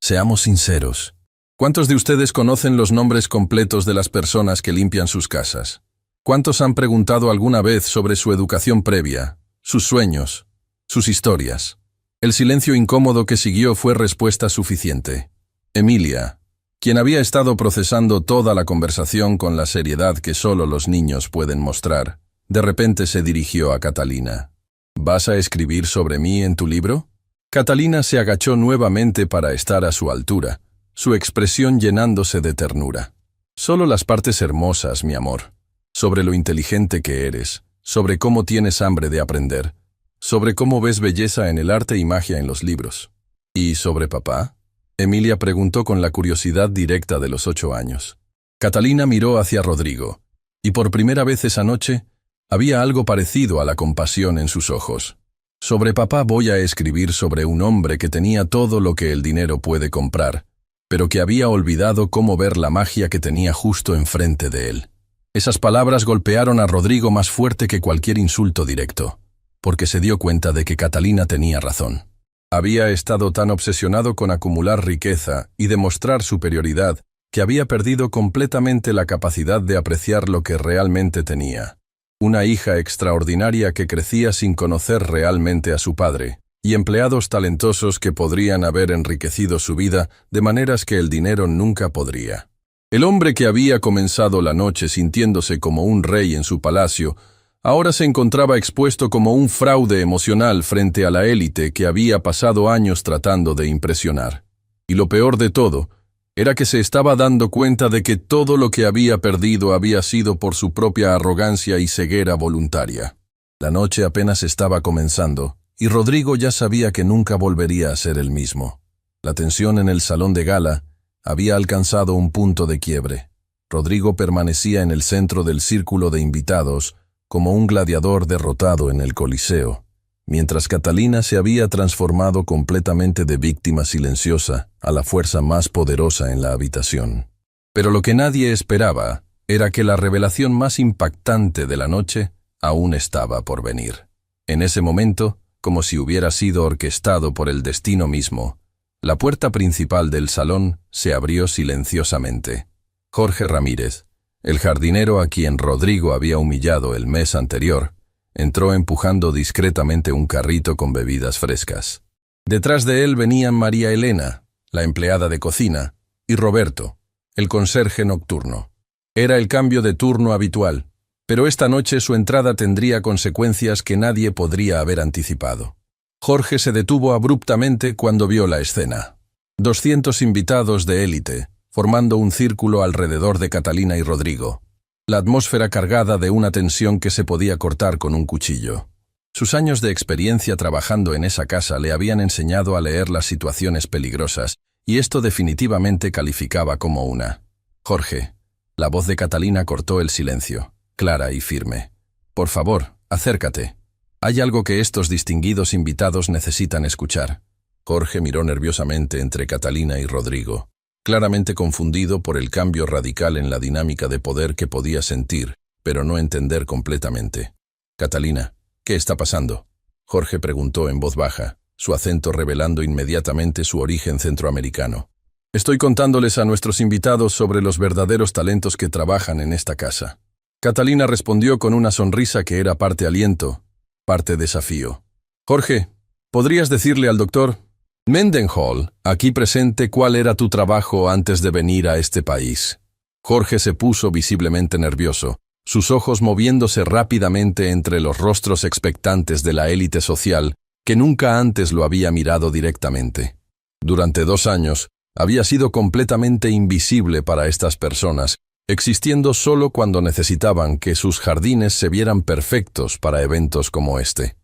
A: Seamos sinceros. ¿Cuántos de ustedes conocen los nombres completos de las personas que limpian sus casas? ¿Cuántos han preguntado alguna vez sobre su educación previa, sus sueños, sus historias? El silencio incómodo que siguió fue respuesta suficiente. Emilia, quien había estado procesando toda la conversación con la seriedad que solo los niños pueden mostrar, de repente se dirigió a Catalina. ¿Vas a escribir sobre mí en tu libro? Catalina se agachó nuevamente para estar a su altura, su expresión llenándose de ternura. Solo las partes hermosas, mi amor. Sobre lo inteligente que eres, sobre cómo tienes hambre de aprender, sobre cómo ves belleza en el arte y magia en los libros. ¿Y sobre papá? Emilia preguntó con la curiosidad directa de los 8 años. Catalina miró hacia Rodrigo, y por primera vez esa noche, había algo parecido a la compasión en sus ojos. Sobre papá voy a escribir sobre un hombre que tenía todo lo que el dinero puede comprar, pero que había olvidado cómo ver la magia que tenía justo enfrente de él. Esas palabras golpearon a Rodrigo más fuerte que cualquier insulto directo, porque se dio cuenta de que Catalina tenía razón. Había estado tan obsesionado con acumular riqueza y demostrar superioridad que había perdido completamente la capacidad de apreciar lo que realmente tenía. Una hija extraordinaria que crecía sin conocer realmente a su padre, y empleados talentosos que podrían haber enriquecido su vida de maneras que el dinero nunca podría. El hombre que había comenzado la noche sintiéndose como un rey en su palacio, ahora se encontraba expuesto como un fraude emocional frente a la élite que había pasado años tratando de impresionar. Y lo peor de todo, era que se estaba dando cuenta de que todo lo que había perdido había sido por su propia arrogancia y ceguera voluntaria. La noche apenas estaba comenzando, y Rodrigo ya sabía que nunca volvería a ser el mismo. La tensión en el salón de gala había alcanzado un punto de quiebre. Rodrigo permanecía en el centro del círculo de invitados, como un gladiador derrotado en el Coliseo, mientras Catalina se había transformado completamente de víctima silenciosa a la fuerza más poderosa en la habitación. Pero lo que nadie esperaba era que la revelación más impactante de la noche aún estaba por venir. En ese momento, como si hubiera sido orquestado por el destino mismo, la puerta principal del salón se abrió silenciosamente. Jorge Ramírez, el jardinero a quien Rodrigo había humillado el mes anterior, entró empujando discretamente un carrito con bebidas frescas. Detrás de él venían María Elena, la empleada de cocina, y Roberto, el conserje nocturno. Era el cambio de turno habitual, pero esta noche su entrada tendría consecuencias que nadie podría haber anticipado. Jorge se detuvo abruptamente cuando vio la escena. 200 invitados de élite, formando un círculo alrededor de Catalina y Rodrigo. La atmósfera cargada de una tensión que se podía cortar con un cuchillo. Sus años de experiencia trabajando en esa casa le habían enseñado a leer las situaciones peligrosas, y esto definitivamente calificaba como una. Jorge. La voz de Catalina cortó el silencio, clara y firme. Por favor, acércate. Hay algo que estos distinguidos invitados necesitan escuchar. Jorge miró nerviosamente entre Catalina y Rodrigo, claramente confundido por el cambio radical en la dinámica de poder que podía sentir, pero no entender completamente. Catalina, ¿qué está pasando? Jorge preguntó en voz baja, su acento revelando inmediatamente su origen centroamericano. Estoy contándoles a nuestros invitados sobre los verdaderos talentos que trabajan en esta casa. Catalina respondió con una sonrisa que era parte aliento, parte desafío. Jorge, ¿podrías decirle al doctor Mendenhall, aquí presente, cuál era tu trabajo antes de venir a este país? Jorge se puso visiblemente nervioso, sus ojos moviéndose rápidamente entre los rostros expectantes de la élite social que nunca antes lo había mirado directamente. Durante 2 años, había sido completamente invisible para estas personas, existiendo solo cuando necesitaban que sus jardines se vieran perfectos para eventos como este.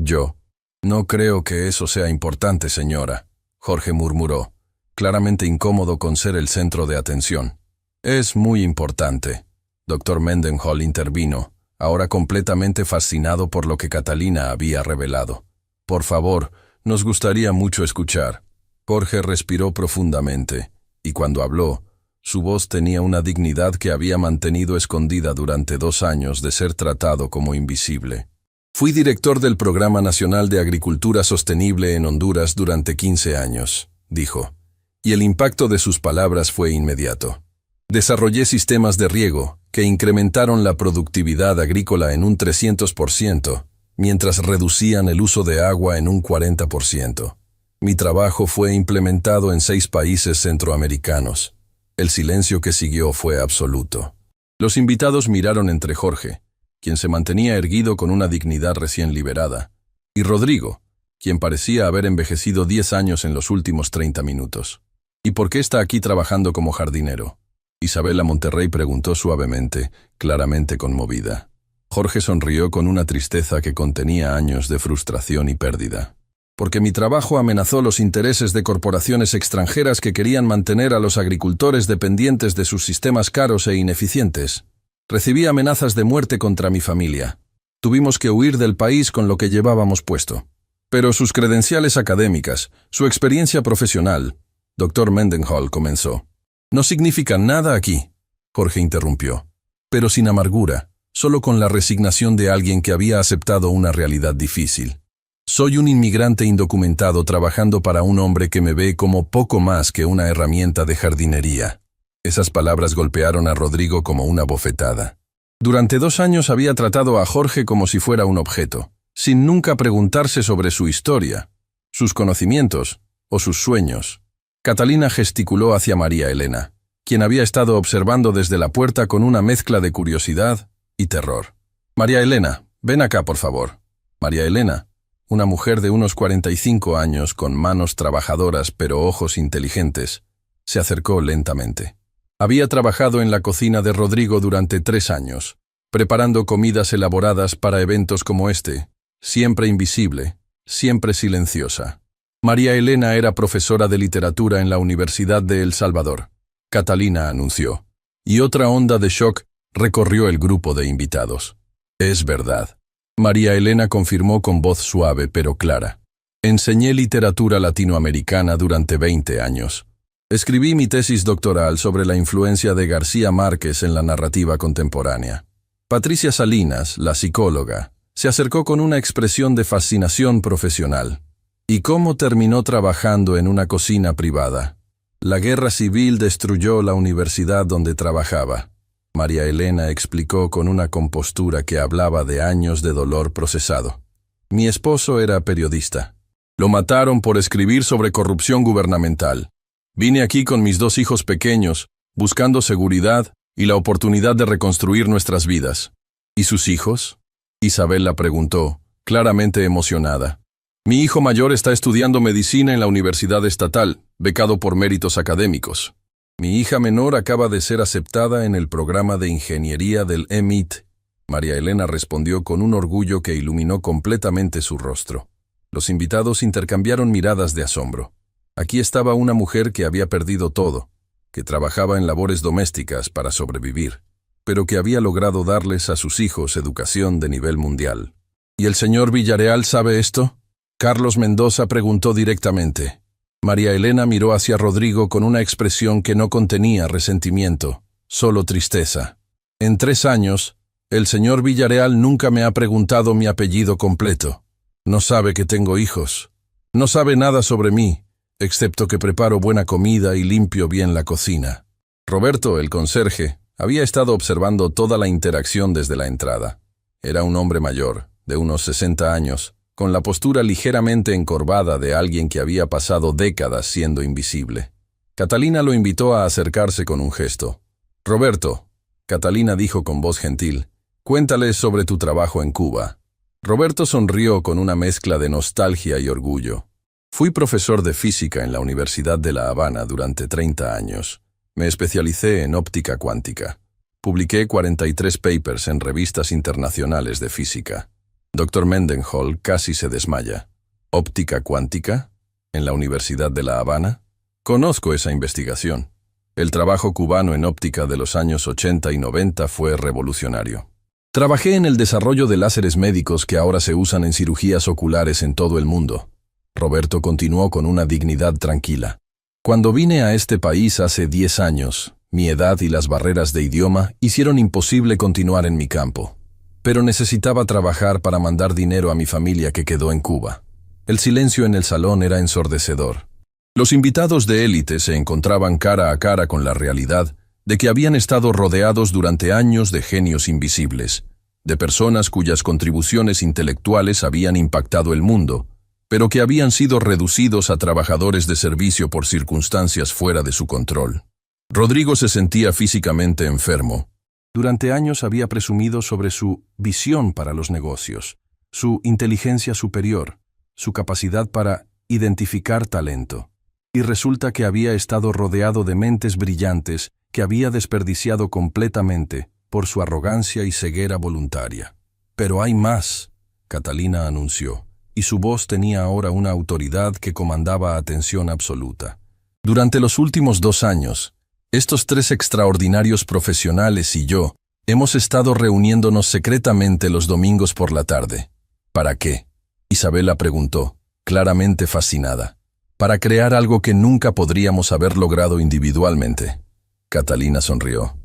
A: Yo. No creo que eso sea importante, señora, Jorge murmuró, claramente incómodo con ser el centro de atención. Es muy importante. Dr. Mendenhall intervino, ahora completamente fascinado por lo que Catalina había revelado. Por favor, nos gustaría mucho escuchar. Jorge respiró profundamente, y cuando habló, su voz tenía una dignidad que había mantenido escondida durante 2 años de ser tratado como invisible. Fui director del Programa Nacional de Agricultura Sostenible en Honduras durante 15 años, dijo, y el impacto de sus palabras fue inmediato. Desarrollé sistemas de riego que incrementaron la productividad agrícola en un 300%, mientras reducían el uso de agua en un 40%. Mi trabajo fue implementado en 6 países centroamericanos. El silencio que siguió fue absoluto. Los invitados miraron entre Jorge, quien se mantenía erguido con una dignidad recién liberada, y Rodrigo, quien parecía haber envejecido 10 años en los últimos 30 minutos. ¿Y por qué está aquí trabajando como jardinero? Isabela Monterrey preguntó suavemente, claramente conmovida. Jorge sonrió con una tristeza que contenía años de frustración y pérdida. Porque mi trabajo amenazó los intereses de corporaciones extranjeras que querían mantener a los agricultores dependientes de sus sistemas caros e ineficientes. Recibí amenazas de muerte contra mi familia. Tuvimos que huir del país con lo que llevábamos puesto. Pero sus credenciales académicas, su experiencia profesional, Dr. Mendenhall comenzó. No significan nada aquí, Jorge interrumpió. Pero sin amargura, solo con la resignación de alguien que había aceptado una realidad difícil. Soy un inmigrante indocumentado trabajando para un hombre que me ve como poco más que una herramienta de jardinería. Esas palabras golpearon a Rodrigo como una bofetada. Durante 2 años había tratado a Jorge como si fuera un objeto, sin nunca preguntarse sobre su historia, sus conocimientos o sus sueños. Catalina gesticuló hacia María Elena, quien había estado observando desde la puerta con una mezcla de curiosidad y terror. María Elena, ven acá, por favor. María Elena, una mujer de unos 45 años con manos trabajadoras pero ojos inteligentes, se acercó lentamente. Había trabajado en la cocina de Rodrigo durante 3 años, preparando comidas elaboradas para eventos como este, siempre invisible, siempre silenciosa. María Elena era profesora de literatura en la Universidad de El Salvador. Catalina anunció, y otra onda de shock recorrió el grupo de invitados. Es verdad. María Elena confirmó con voz suave pero clara. Enseñé literatura latinoamericana durante 20 años. Escribí mi tesis doctoral sobre la influencia de García Márquez en la narrativa contemporánea. Patricia Salinas, la psicóloga, se acercó con una expresión de fascinación profesional. ¿Y cómo terminó trabajando en una cocina privada? La guerra civil destruyó la universidad donde trabajaba. María Elena explicó con una compostura que hablaba de años de dolor procesado. Mi esposo era periodista. Lo mataron por escribir sobre corrupción gubernamental. Vine aquí con mis 2 hijos pequeños, buscando seguridad y la oportunidad de reconstruir nuestras vidas. ¿Y sus hijos? Isabella preguntó, claramente emocionada. Mi hijo mayor está estudiando medicina en la Universidad Estatal, becado por méritos académicos. Mi hija menor acaba de ser aceptada en el programa de ingeniería del MIT. María Elena respondió con un orgullo que iluminó completamente su rostro. Los invitados intercambiaron miradas de asombro. Aquí estaba una mujer que había perdido todo, que trabajaba en labores domésticas para sobrevivir, pero que había logrado darles a sus hijos educación de nivel mundial. ¿Y el señor Villarreal sabe esto? Carlos Mendoza preguntó directamente. María Elena miró hacia Rodrigo con una expresión que no contenía resentimiento, solo tristeza. En 3 años, el señor Villarreal nunca me ha preguntado mi apellido completo. No sabe que tengo hijos. No sabe nada sobre mí, excepto que preparo buena comida y limpio bien la cocina. Roberto, el conserje, había estado observando toda la interacción desde la entrada. Era un hombre mayor, de unos 60 años, con la postura ligeramente encorvada de alguien que había pasado décadas siendo invisible. Catalina lo invitó a acercarse con un gesto. «Roberto», Catalina dijo con voz gentil, «cuéntales sobre tu trabajo en Cuba». Roberto sonrió con una mezcla de nostalgia y orgullo. «Fui profesor de física en la Universidad de La Habana durante 30 años. Me especialicé en óptica cuántica. Publiqué 43 papers en revistas internacionales de física». Dr. Mendenhall casi se desmaya. ¿Óptica cuántica? ¿En la Universidad de La Habana? Conozco esa investigación. El trabajo cubano en óptica de los años 80 y 90 fue revolucionario. Trabajé en el desarrollo de láseres médicos que ahora se usan en cirugías oculares en todo el mundo. Roberto continuó con una dignidad tranquila. Cuando vine a este país hace 10 años, mi edad y las barreras de idioma hicieron imposible continuar en mi campo. Pero necesitaba trabajar para mandar dinero a mi familia que quedó en Cuba. El silencio en el salón era ensordecedor. Los invitados de élite se encontraban cara a cara con la realidad de que habían estado rodeados durante años de genios invisibles, de personas cuyas contribuciones intelectuales habían impactado el mundo, pero que habían sido reducidos a trabajadores de servicio por circunstancias fuera de su control. Rodrigo se sentía físicamente enfermo. Durante años había presumido sobre su visión para los negocios, su inteligencia superior, su capacidad para identificar talento. Y resulta que había estado rodeado de mentes brillantes que había desperdiciado completamente por su arrogancia y ceguera voluntaria. «Pero hay más», Catalina anunció, y su voz tenía ahora una autoridad que comandaba atención absoluta. «Durante los últimos 2 años, estos 3 extraordinarios profesionales y yo hemos estado reuniéndonos secretamente los domingos por la tarde». «¿Para qué?», Isabella preguntó, claramente fascinada. «Para crear algo que nunca podríamos haber logrado individualmente». Catalina sonrió,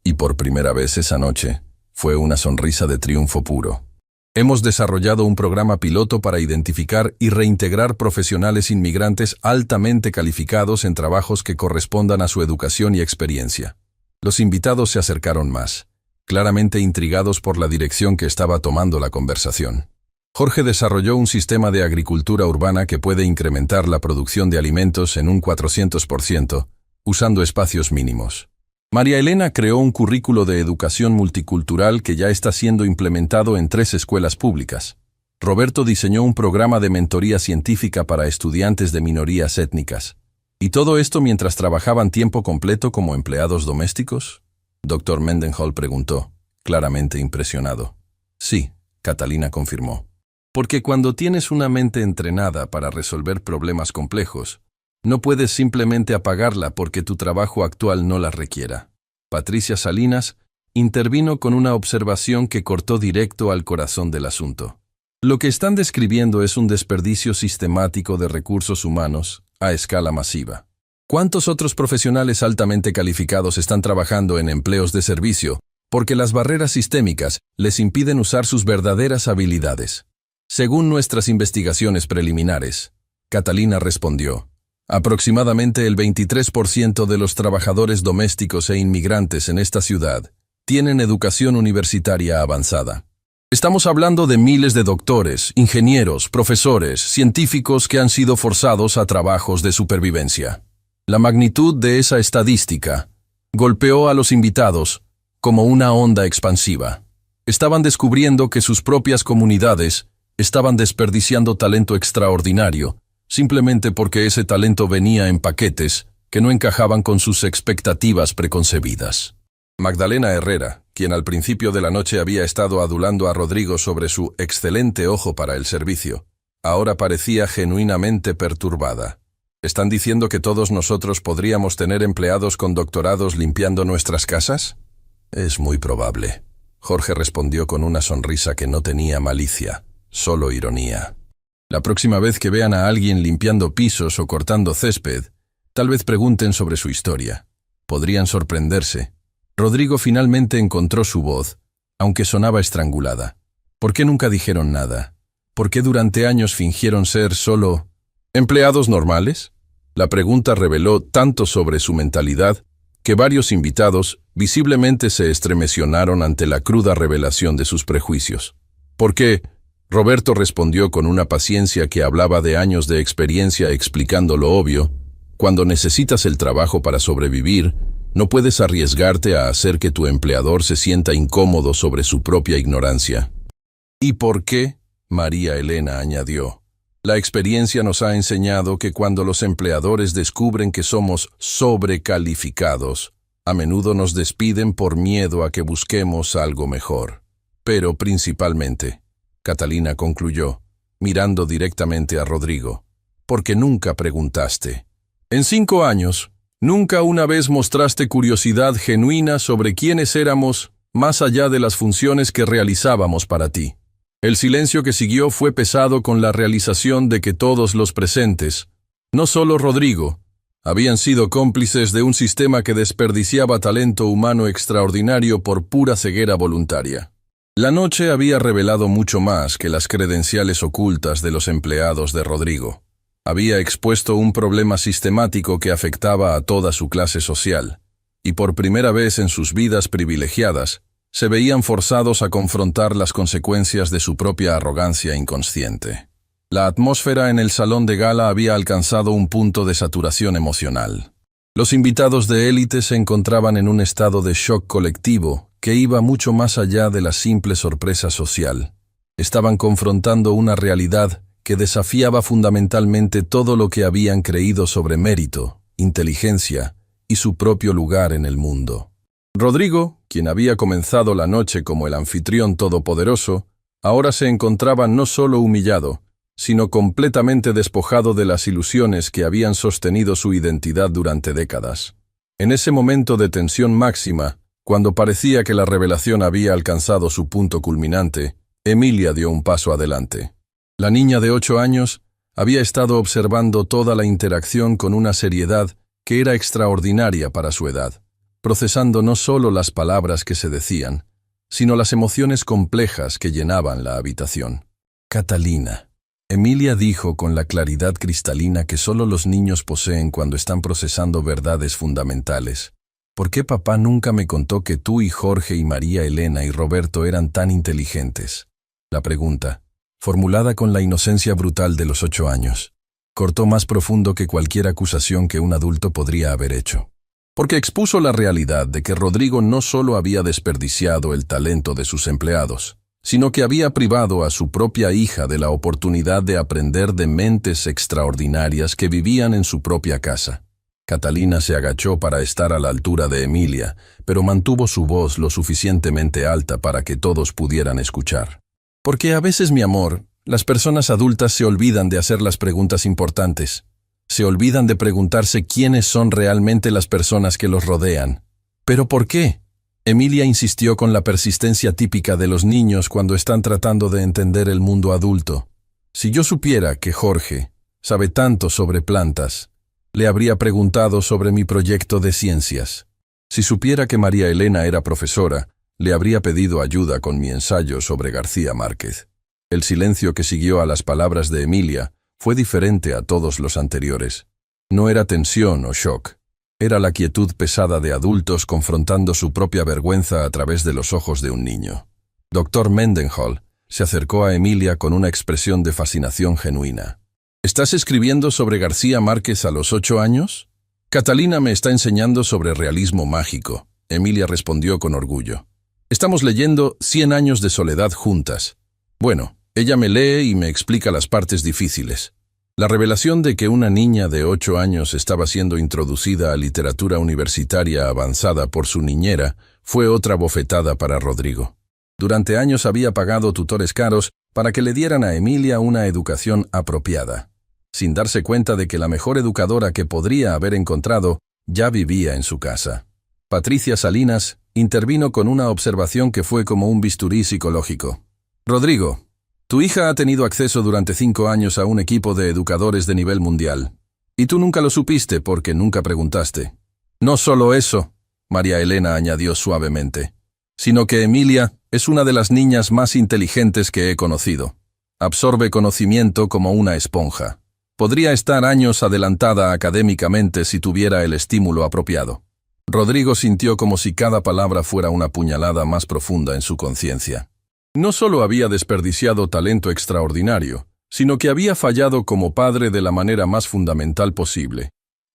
A: y por primera vez esa noche fue una sonrisa de triunfo puro. «Hemos desarrollado un programa piloto para identificar y reintegrar profesionales inmigrantes altamente calificados en trabajos que correspondan a su educación y experiencia». Los invitados se acercaron más, claramente intrigados por la dirección que estaba tomando la conversación. Jorge desarrolló un sistema de agricultura urbana que puede incrementar la producción de alimentos en un 400%, usando espacios mínimos. María Elena creó un currículo de educación multicultural que ya está siendo implementado en 3 escuelas públicas. Roberto diseñó un programa de mentoría científica para estudiantes de minorías étnicas. ¿Y todo esto mientras trabajaban tiempo completo como empleados domésticos?, Dr. Mendenhall preguntó, claramente impresionado. «Sí», Catalina confirmó. «Porque cuando tienes una mente entrenada para resolver problemas complejos, no puedes simplemente apagarla porque tu trabajo actual no la requiera». Patricia Salinas intervino con una observación que cortó directo al corazón del asunto. «Lo que están describiendo es un desperdicio sistemático de recursos humanos a escala masiva. ¿Cuántos otros profesionales altamente calificados están trabajando en empleos de servicio porque las barreras sistémicas les impiden usar sus verdaderas habilidades?» Según nuestras investigaciones preliminares, Catalina respondió, aproximadamente el 23% de los trabajadores domésticos e inmigrantes en esta ciudad tienen educación universitaria avanzada. Estamos hablando de miles de doctores, ingenieros, profesores, científicos que han sido forzados a trabajos de supervivencia. La magnitud de esa estadística golpeó a los invitados como una onda expansiva. Estaban descubriendo que sus propias comunidades estaban desperdiciando talento extraordinario, simplemente porque ese talento venía en paquetes que no encajaban con sus expectativas preconcebidas. Magdalena Herrera, quien al principio de la noche había estado adulando a Rodrigo sobre su excelente ojo para el servicio, ahora parecía genuinamente perturbada. ¿Están diciendo que todos nosotros podríamos tener empleados con doctorados limpiando nuestras casas? Es muy probable. Jorge respondió con una sonrisa que no tenía malicia, solo ironía. La próxima vez que vean a alguien limpiando pisos o cortando césped, tal vez pregunten sobre su historia. Podrían sorprenderse. Rodrigo finalmente encontró su voz, aunque sonaba estrangulada. ¿Por qué nunca dijeron nada? ¿Por qué durante años fingieron ser solo empleados normales? La pregunta reveló tanto sobre su mentalidad que varios invitados visiblemente se estremecionaron ante la cruda revelación de sus prejuicios. ¿Por qué? Roberto respondió con una paciencia que hablaba de años de experiencia explicando lo obvio. Cuando necesitas el trabajo para sobrevivir, no puedes arriesgarte a hacer que tu empleador se sienta incómodo sobre su propia ignorancia. ¿Y por qué? María Elena añadió. La experiencia nos ha enseñado que cuando los empleadores descubren que somos sobrecalificados, a menudo nos despiden por miedo a que busquemos algo mejor. Pero principalmente, Catalina concluyó, mirando directamente a Rodrigo, porque nunca preguntaste. En 5 años, nunca una vez mostraste curiosidad genuina sobre quiénes éramos, más allá de las funciones que realizábamos para ti. El silencio que siguió fue pesado con la realización de que todos los presentes, no solo Rodrigo, habían sido cómplices de un sistema que desperdiciaba talento humano extraordinario por pura ceguera voluntaria. La noche había revelado mucho más que las credenciales ocultas de los empleados de Rodrigo. Había expuesto un problema sistemático que afectaba a toda su clase social, y por primera vez en sus vidas privilegiadas, se veían forzados a confrontar las consecuencias de su propia arrogancia inconsciente. La atmósfera en el salón de gala había alcanzado un punto de saturación emocional. Los invitados de élite se encontraban en un estado de shock colectivo que iba mucho más allá de la simple sorpresa social. Estaban confrontando una realidad que desafiaba fundamentalmente todo lo que habían creído sobre mérito, inteligencia y su propio lugar en el mundo. Rodrigo, quien había comenzado la noche como el anfitrión todopoderoso, ahora se encontraba no solo humillado, sino completamente despojado de las ilusiones que habían sostenido su identidad durante décadas. En ese momento de tensión máxima, cuando parecía que la revelación había alcanzado su punto culminante, Emilia dio un paso adelante. La niña de 8 años había estado observando toda la interacción con una seriedad que era extraordinaria para su edad, procesando no solo las palabras que se decían, sino las emociones complejas que llenaban la habitación. Catalina. Emilia dijo con la claridad cristalina que solo los niños poseen cuando están procesando verdades fundamentales. ¿Por qué papá nunca me contó que tú y Jorge y María Elena y Roberto eran tan inteligentes? La pregunta, formulada con la inocencia brutal de los 8 años, cortó más profundo que cualquier acusación que un adulto podría haber hecho. Porque expuso la realidad de que Rodrigo no solo había desperdiciado el talento de sus empleados, sino que había privado a su propia hija de la oportunidad de aprender de mentes extraordinarias que vivían en su propia casa. Catalina se agachó para estar a la altura de Emilia, pero mantuvo su voz lo suficientemente alta para que todos pudieran escuchar. Porque a veces, mi amor, las personas adultas se olvidan de hacer las preguntas importantes. Se olvidan de preguntarse quiénes son realmente las personas que los rodean. ¿Pero por qué? Emilia insistió con la persistencia típica de los niños cuando están tratando de entender el mundo adulto. Si yo supiera que Jorge sabe tanto sobre plantas, le habría preguntado sobre mi proyecto de ciencias. Si supiera que María Elena era profesora, le habría pedido ayuda con mi ensayo sobre García Márquez. El silencio que siguió a las palabras de Emilia fue diferente a todos los anteriores. No era tensión o shock. Era la quietud pesada de adultos confrontando su propia vergüenza a través de los ojos de un niño. Doctor Mendenhall se acercó a Emilia con una expresión de fascinación genuina. ¿Estás escribiendo sobre García Márquez a los 8 años? Catalina me está enseñando sobre realismo mágico, Emilia respondió con orgullo. Estamos leyendo 100 años de soledad juntas. Bueno, ella me lee y me explica las partes difíciles. La revelación de que una niña de 8 años estaba siendo introducida a literatura universitaria avanzada por su niñera fue otra bofetada para Rodrigo. Durante años había pagado tutores caros para que le dieran a Emilia una educación apropiada, sin darse cuenta de que la mejor educadora que podría haber encontrado ya vivía en su casa. Patricia Salinas intervino con una observación que fue como un bisturí psicológico. Rodrigo, tu hija ha tenido acceso durante 5 años a un equipo de educadores de nivel mundial. Y tú nunca lo supiste porque nunca preguntaste. No solo eso, María Elena añadió suavemente, sino que Emilia es una de las niñas más inteligentes que he conocido. Absorbe conocimiento como una esponja. Podría estar años adelantada académicamente si tuviera el estímulo apropiado. Rodrigo sintió como si cada palabra fuera una puñalada más profunda en su conciencia. No solo había desperdiciado talento extraordinario, sino que había fallado como padre de la manera más fundamental posible.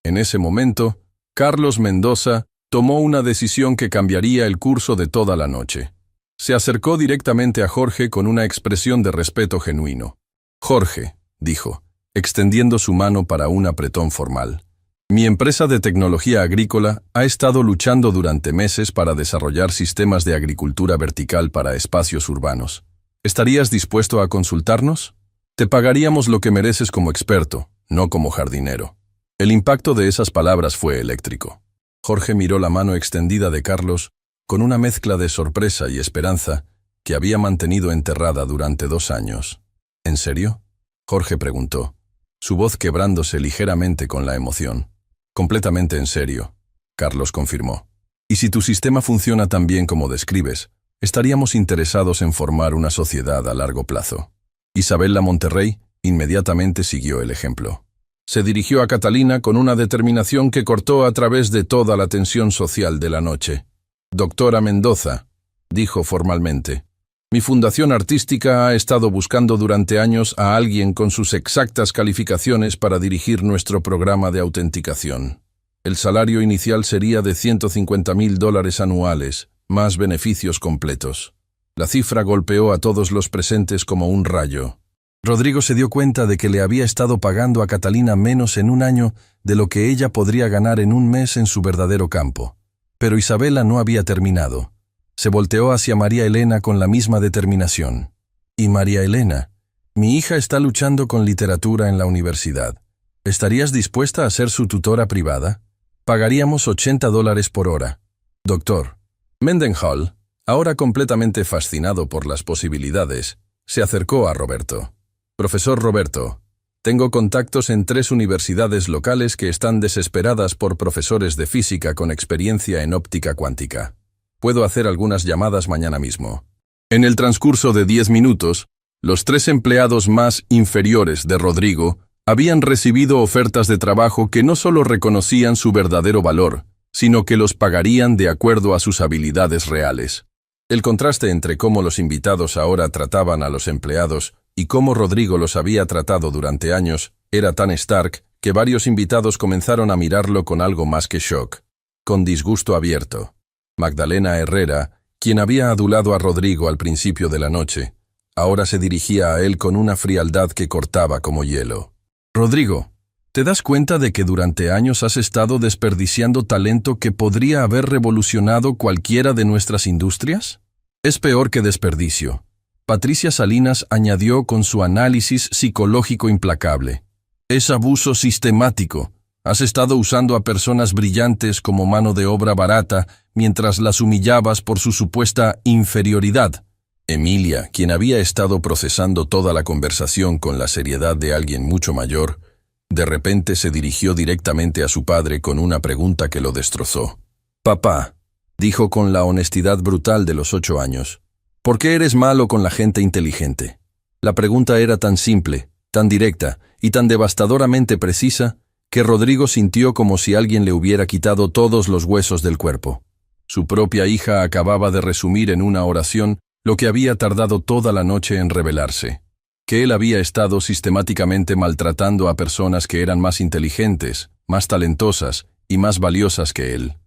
A: En ese momento, Carlos Mendoza tomó una decisión que cambiaría el curso de toda la noche. Se acercó directamente a Jorge con una expresión de respeto genuino. Jorge, dijo, extendiendo su mano para un apretón formal. Mi empresa de tecnología agrícola ha estado luchando durante meses para desarrollar sistemas de agricultura vertical para espacios urbanos. ¿Estarías dispuesto a consultarnos? Te pagaríamos lo que mereces como experto, no como jardinero. El impacto de esas palabras fue eléctrico. Jorge miró la mano extendida de Carlos con una mezcla de sorpresa y esperanza que había mantenido enterrada durante 2 años. ¿En serio? Jorge preguntó, su voz quebrándose ligeramente con la emoción. Completamente en serio, Carlos confirmó. Y si tu sistema funciona tan bien como describes, estaríamos interesados en formar una sociedad a largo plazo. Isabela Monterrey inmediatamente siguió el ejemplo. Se dirigió a Catalina con una determinación que cortó a través de toda la tensión social de la noche. Doctora Mendoza, dijo formalmente, mi fundación artística ha estado buscando durante años a alguien con sus exactas calificaciones para dirigir nuestro programa de autenticación. El salario inicial sería de $150,000 anuales, más beneficios completos. La cifra golpeó a todos los presentes como un rayo. Rodrigo se dio cuenta de que le había estado pagando a Catalina menos en un año de lo que ella podría ganar en un mes en su verdadero campo. Pero Isabela no había terminado. Se volteó hacia María Elena con la misma determinación. Y María Elena, mi hija está luchando con literatura en la universidad. ¿Estarías dispuesta a ser su tutora privada? Pagaríamos $80 por hora. Doctor. Mendenhall, ahora completamente fascinado por las posibilidades, se acercó a Roberto. Profesor Roberto, tengo contactos en 3 universidades locales que están desesperadas por profesores de física con experiencia en óptica cuántica. Puedo hacer algunas llamadas mañana mismo. En el transcurso de 10 minutos, los 3 empleados más inferiores de Rodrigo habían recibido ofertas de trabajo que no solo reconocían su verdadero valor, sino que los pagarían de acuerdo a sus habilidades reales. El contraste entre cómo los invitados ahora trataban a los empleados y cómo Rodrigo los había tratado durante años era tan stark que varios invitados comenzaron a mirarlo con algo más que shock, con disgusto abierto. Magdalena Herrera, quien había adulado a Rodrigo al principio de la noche, ahora se dirigía a él con una frialdad que cortaba como hielo. Rodrigo, ¿te das cuenta de que durante años has estado desperdiciando talento que podría haber revolucionado cualquiera de nuestras industrias? Es peor que desperdicio. Patricia Salinas añadió con su análisis psicológico implacable. Es abuso sistemático. Has estado usando a personas brillantes como mano de obra barata mientras las humillabas por su supuesta inferioridad. Emilia, quien había estado procesando toda la conversación con la seriedad de alguien mucho mayor, de repente se dirigió directamente a su padre con una pregunta que lo destrozó. «Papá», dijo con la honestidad brutal de los 8 años, «¿por qué eres malo con la gente inteligente?» La pregunta era tan simple, tan directa y tan devastadoramente precisa que Rodrigo sintió como si alguien le hubiera quitado todos los huesos del cuerpo. Su propia hija acababa de resumir en una oración lo que había tardado toda la noche en revelarse, que él había estado sistemáticamente maltratando a personas que eran más inteligentes, más talentosas y más valiosas que él.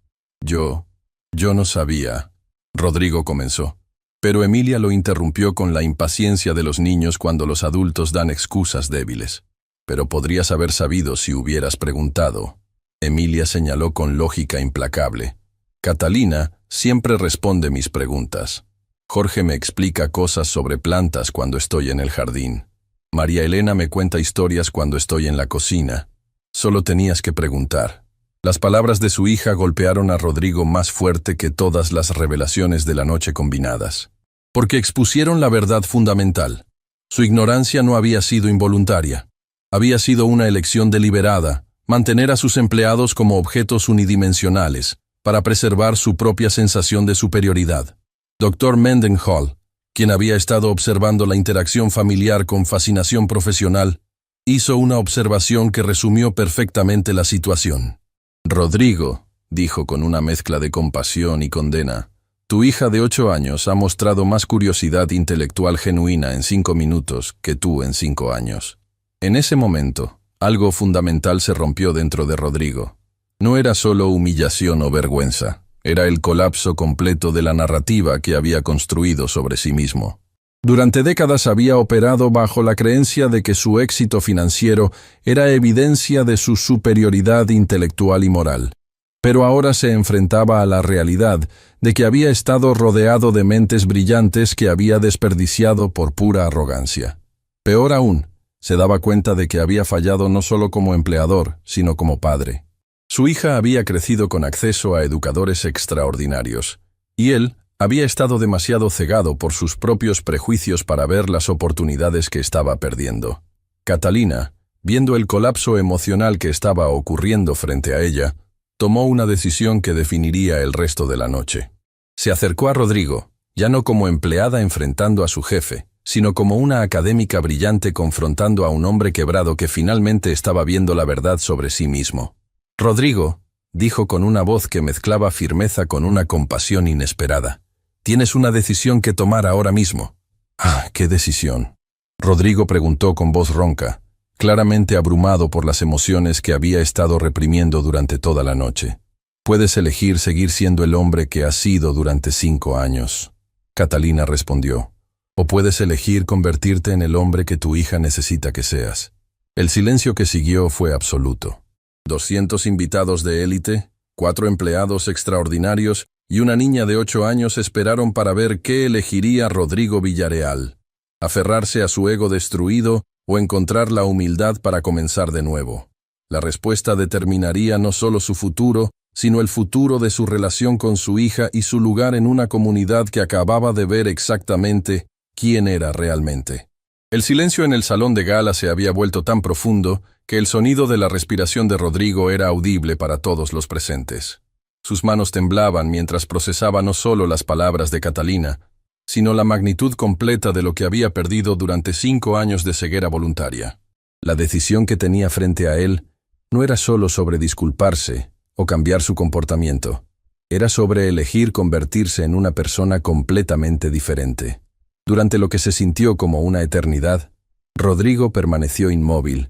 A: Yo no sabía. Rodrigo comenzó. Pero Emilia lo interrumpió con la impaciencia de los niños cuando los adultos dan excusas débiles. Pero podrías haber sabido si hubieras preguntado. Emilia señaló con lógica implacable. Catalina siempre responde mis preguntas. Jorge me explica cosas sobre plantas cuando estoy en el jardín. María Elena me cuenta historias cuando estoy en la cocina. Solo tenías que preguntar. Las palabras de su hija golpearon a Rodrigo más fuerte que todas las revelaciones de la noche combinadas. Porque expusieron la verdad fundamental. Su ignorancia no había sido involuntaria. Había sido una elección deliberada, mantener a sus empleados como objetos unidimensionales, para preservar su propia sensación de superioridad. Dr. Mendenhall, quien había estado observando la interacción familiar con fascinación profesional, hizo una observación que resumió perfectamente la situación. Rodrigo, dijo con una mezcla de compasión y condena, tu hija de 8 años ha mostrado más curiosidad intelectual genuina en 5 minutos que tú en 5 años. En ese momento, algo fundamental se rompió dentro de Rodrigo. No era solo humillación o vergüenza, era el colapso completo de la narrativa que había construido sobre sí mismo. Durante décadas había operado bajo la creencia de que su éxito financiero era evidencia de su superioridad intelectual y moral. Pero ahora se enfrentaba a la realidad de que había estado rodeado de mentes brillantes que había desperdiciado por pura arrogancia. Peor aún, se daba cuenta de que había fallado no solo como empleador, sino como padre. Su hija había crecido con acceso a educadores extraordinarios, y él había estado demasiado cegado por sus propios prejuicios para ver las oportunidades que estaba perdiendo. Catalina, viendo el colapso emocional que estaba ocurriendo frente a ella, tomó una decisión que definiría el resto de la noche. Se acercó a Rodrigo, ya no como empleada enfrentando a su jefe, sino como una académica brillante confrontando a un hombre quebrado que finalmente estaba viendo la verdad sobre sí mismo. Rodrigo, dijo con una voz que mezclaba firmeza con una compasión inesperada, tienes una decisión que tomar ahora mismo. Ah, ¿qué decisión? Rodrigo preguntó con voz ronca, claramente abrumado por las emociones que había estado reprimiendo durante toda la noche. Puedes elegir seguir siendo el hombre que has sido durante 5 años. Catalina respondió. O puedes elegir convertirte en el hombre que tu hija necesita que seas. El silencio que siguió fue absoluto. 200 invitados de élite, 4 empleados extraordinarios y una niña de 8 años esperaron para ver qué elegiría Rodrigo Villarreal. Aferrarse a su ego destruido o encontrar la humildad para comenzar de nuevo. La respuesta determinaría no solo su futuro, sino el futuro de su relación con su hija y su lugar en una comunidad que acababa de ver exactamente quién era realmente. El silencio en el salón de gala se había vuelto tan profundo que el sonido de la respiración de Rodrigo era audible para todos los presentes. Sus manos temblaban mientras procesaba no solo las palabras de Catalina, sino la magnitud completa de lo que había perdido durante 5 años de ceguera voluntaria. La decisión que tenía frente a él no era solo sobre disculparse o cambiar su comportamiento, era sobre elegir convertirse en una persona completamente diferente. Durante lo que se sintió como una eternidad, Rodrigo permaneció inmóvil,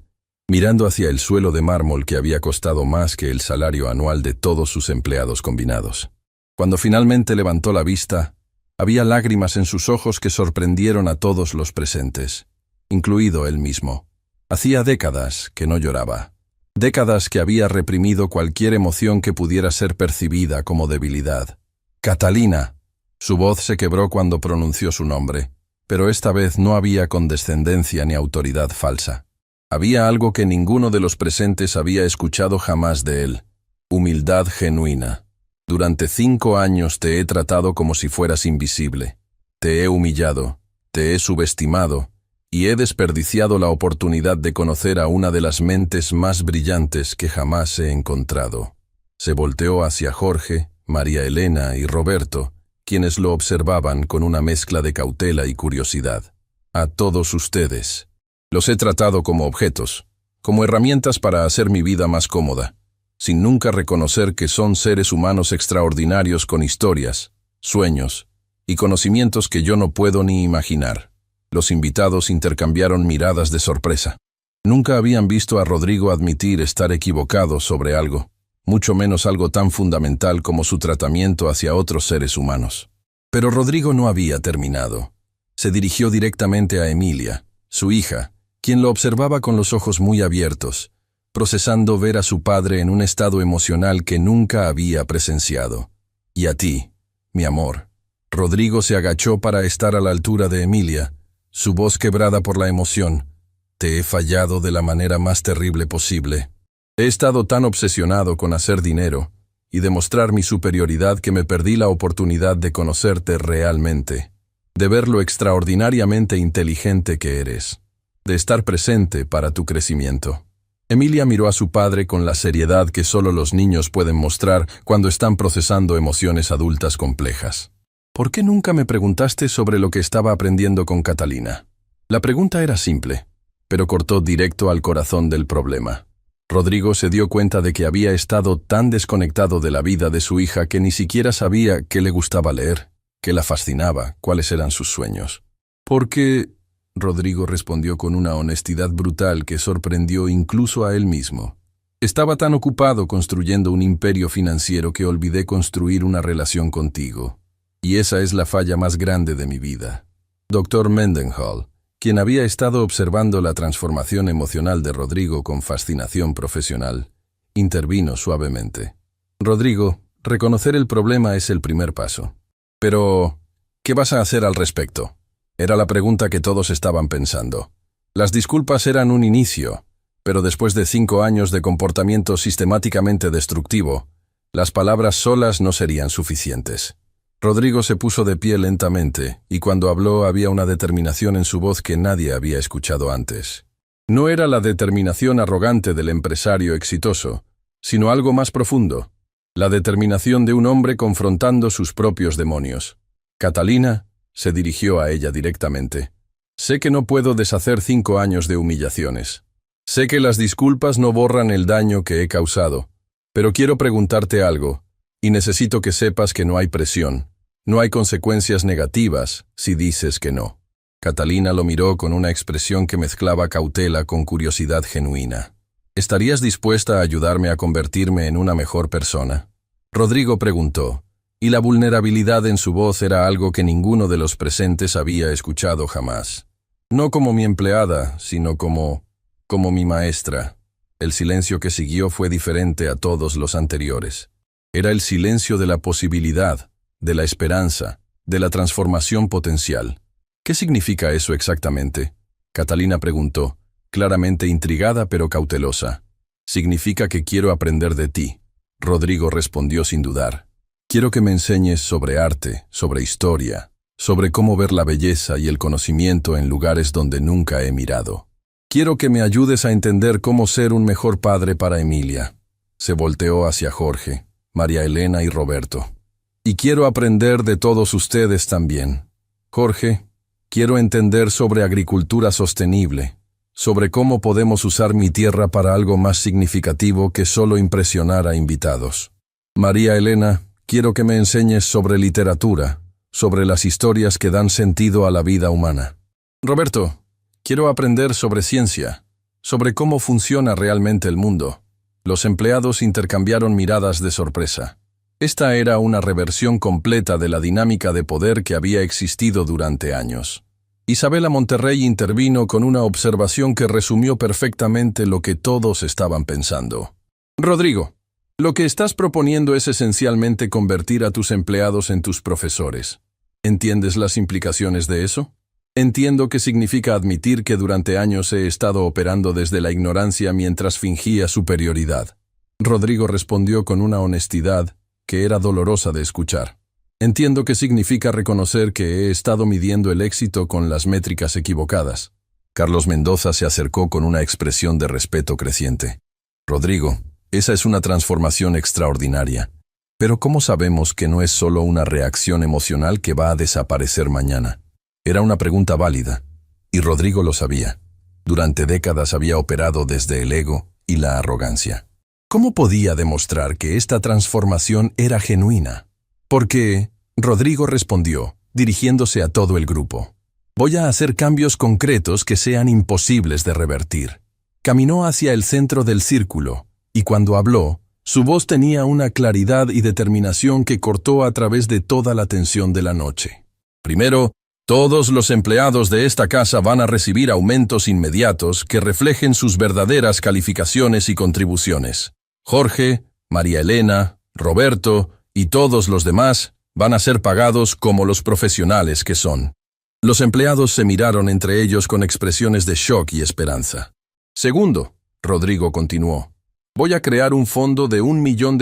A: mirando hacia el suelo de mármol que había costado más que el salario anual de todos sus empleados combinados. Cuando finalmente levantó la vista, había lágrimas en sus ojos que sorprendieron a todos los presentes, incluido él mismo. Hacía décadas que no lloraba, décadas que había reprimido cualquier emoción que pudiera ser percibida como debilidad. «Catalina». Su voz se quebró cuando pronunció su nombre, pero esta vez no había condescendencia ni autoridad falsa. Había algo que ninguno de los presentes había escuchado jamás de él: humildad genuina. Durante 5 años te he tratado como si fueras invisible. Te he humillado, te he subestimado, y he desperdiciado la oportunidad de conocer a una de las mentes más brillantes que jamás he encontrado. Se volteó hacia Jorge, María Elena y Roberto, quienes lo observaban con una mezcla de cautela y curiosidad. A todos ustedes. Los he tratado como objetos, como herramientas para hacer mi vida más cómoda, sin nunca reconocer que son seres humanos extraordinarios con historias, sueños y conocimientos que yo no puedo ni imaginar. Los invitados intercambiaron miradas de sorpresa. Nunca habían visto a Rodrigo admitir estar equivocado sobre algo, mucho menos algo tan fundamental como su tratamiento hacia otros seres humanos. Pero Rodrigo no había terminado. Se dirigió directamente a Emilia, su hija, quien lo observaba con los ojos muy abiertos, procesando ver a su padre en un estado emocional que nunca había presenciado. Y a ti, mi amor. Rodrigo se agachó para estar a la altura de Emilia, su voz quebrada por la emoción. Te he fallado de la manera más terrible posible. He estado tan obsesionado con hacer dinero y demostrar mi superioridad que me perdí la oportunidad de conocerte realmente, de ver lo extraordinariamente inteligente que eres, de estar presente para tu crecimiento. Emilia miró a su padre con la seriedad que solo los niños pueden mostrar cuando están procesando emociones adultas complejas. ¿Por qué nunca me preguntaste sobre lo que estaba aprendiendo con Catalina? La pregunta era simple, pero cortó directo al corazón del problema. Rodrigo se dio cuenta de que había estado tan desconectado de la vida de su hija que ni siquiera sabía qué le gustaba leer, qué la fascinaba, cuáles eran sus sueños. Porque Rodrigo respondió con una honestidad brutal que sorprendió incluso a él mismo. Estaba tan ocupado construyendo un imperio financiero que olvidé construir una relación contigo. Y esa es la falla más grande de mi vida. Dr. Mendenhall, quien había estado observando la transformación emocional de Rodrigo con fascinación profesional, intervino suavemente. Rodrigo, reconocer el problema es el primer paso. Pero, ¿qué vas a hacer al respecto? Era la pregunta que todos estaban pensando. Las disculpas eran un inicio, pero después de 5 años de comportamiento sistemáticamente destructivo, las palabras solas no serían suficientes. Rodrigo se puso de pie lentamente, y cuando habló había una determinación en su voz que nadie había escuchado antes. No era la determinación arrogante del empresario exitoso, sino algo más profundo, la determinación de un hombre confrontando sus propios demonios. Catalina se dirigió a ella directamente. Sé que no puedo deshacer 5 años de humillaciones. Sé que las disculpas no borran el daño que he causado, pero quiero preguntarte algo, y necesito que sepas que no hay presión. No hay consecuencias negativas si dices que no. Catalina lo miró con una expresión que mezclaba cautela con curiosidad genuina. ¿Estarías dispuesta a ayudarme a convertirme en una mejor persona? Rodrigo preguntó, y la vulnerabilidad en su voz era algo que ninguno de los presentes había escuchado jamás. No como mi empleada, sino como mi maestra. El silencio que siguió fue diferente a todos los anteriores. Era el silencio de la posibilidad, de la esperanza, de la transformación potencial. ¿Qué significa eso exactamente? Catalina preguntó, claramente intrigada pero cautelosa. Significa que quiero aprender de ti. Rodrigo respondió sin dudar. Quiero que me enseñes sobre arte, sobre historia, sobre cómo ver la belleza y el conocimiento en lugares donde nunca he mirado. Quiero que me ayudes a entender cómo ser un mejor padre para Emilia. Se volteó hacia Jorge, María Elena y Roberto. Y quiero aprender de todos ustedes también. Jorge, quiero entender sobre agricultura sostenible, sobre cómo podemos usar mi tierra para algo más significativo que solo impresionar a invitados. María Elena, quiero que me enseñes sobre literatura, sobre las historias que dan sentido a la vida humana. Roberto, quiero aprender sobre ciencia, sobre cómo funciona realmente el mundo. Los empleados intercambiaron miradas de sorpresa. Esta era una reversión completa de la dinámica de poder que había existido durante años. Isabela Monterrey intervino con una observación que resumió perfectamente lo que todos estaban pensando. Rodrigo, lo que estás proponiendo es esencialmente convertir a tus empleados en tus profesores. ¿Entiendes las implicaciones de eso? Entiendo que significa admitir que durante años he estado operando desde la ignorancia mientras fingía superioridad. Rodrigo respondió con una honestidad que era dolorosa de escuchar. Entiendo que significa reconocer que he estado midiendo el éxito con las métricas equivocadas. Carlos Mendoza se acercó con una expresión de respeto creciente. Rodrigo, esa es una transformación extraordinaria. Pero ¿cómo sabemos que no es solo una reacción emocional que va a desaparecer mañana? Era una pregunta válida, y Rodrigo lo sabía. Durante décadas había operado desde el ego y la arrogancia. ¿Cómo podía demostrar que esta transformación era genuina? Porque, Rodrigo respondió, dirigiéndose a todo el grupo. Voy a hacer cambios concretos que sean imposibles de revertir. Caminó hacia el centro del círculo, y cuando habló, su voz tenía una claridad y determinación que cortó a través de toda la tensión de la noche. Primero, todos los empleados de esta casa van a recibir aumentos inmediatos que reflejen sus verdaderas calificaciones y contribuciones. Jorge, María Elena, Roberto y todos los demás van a ser pagados como los profesionales que son. Los empleados se miraron entre ellos con expresiones de shock y esperanza. Segundo, Rodrigo continuó, voy a crear un fondo de $1 millón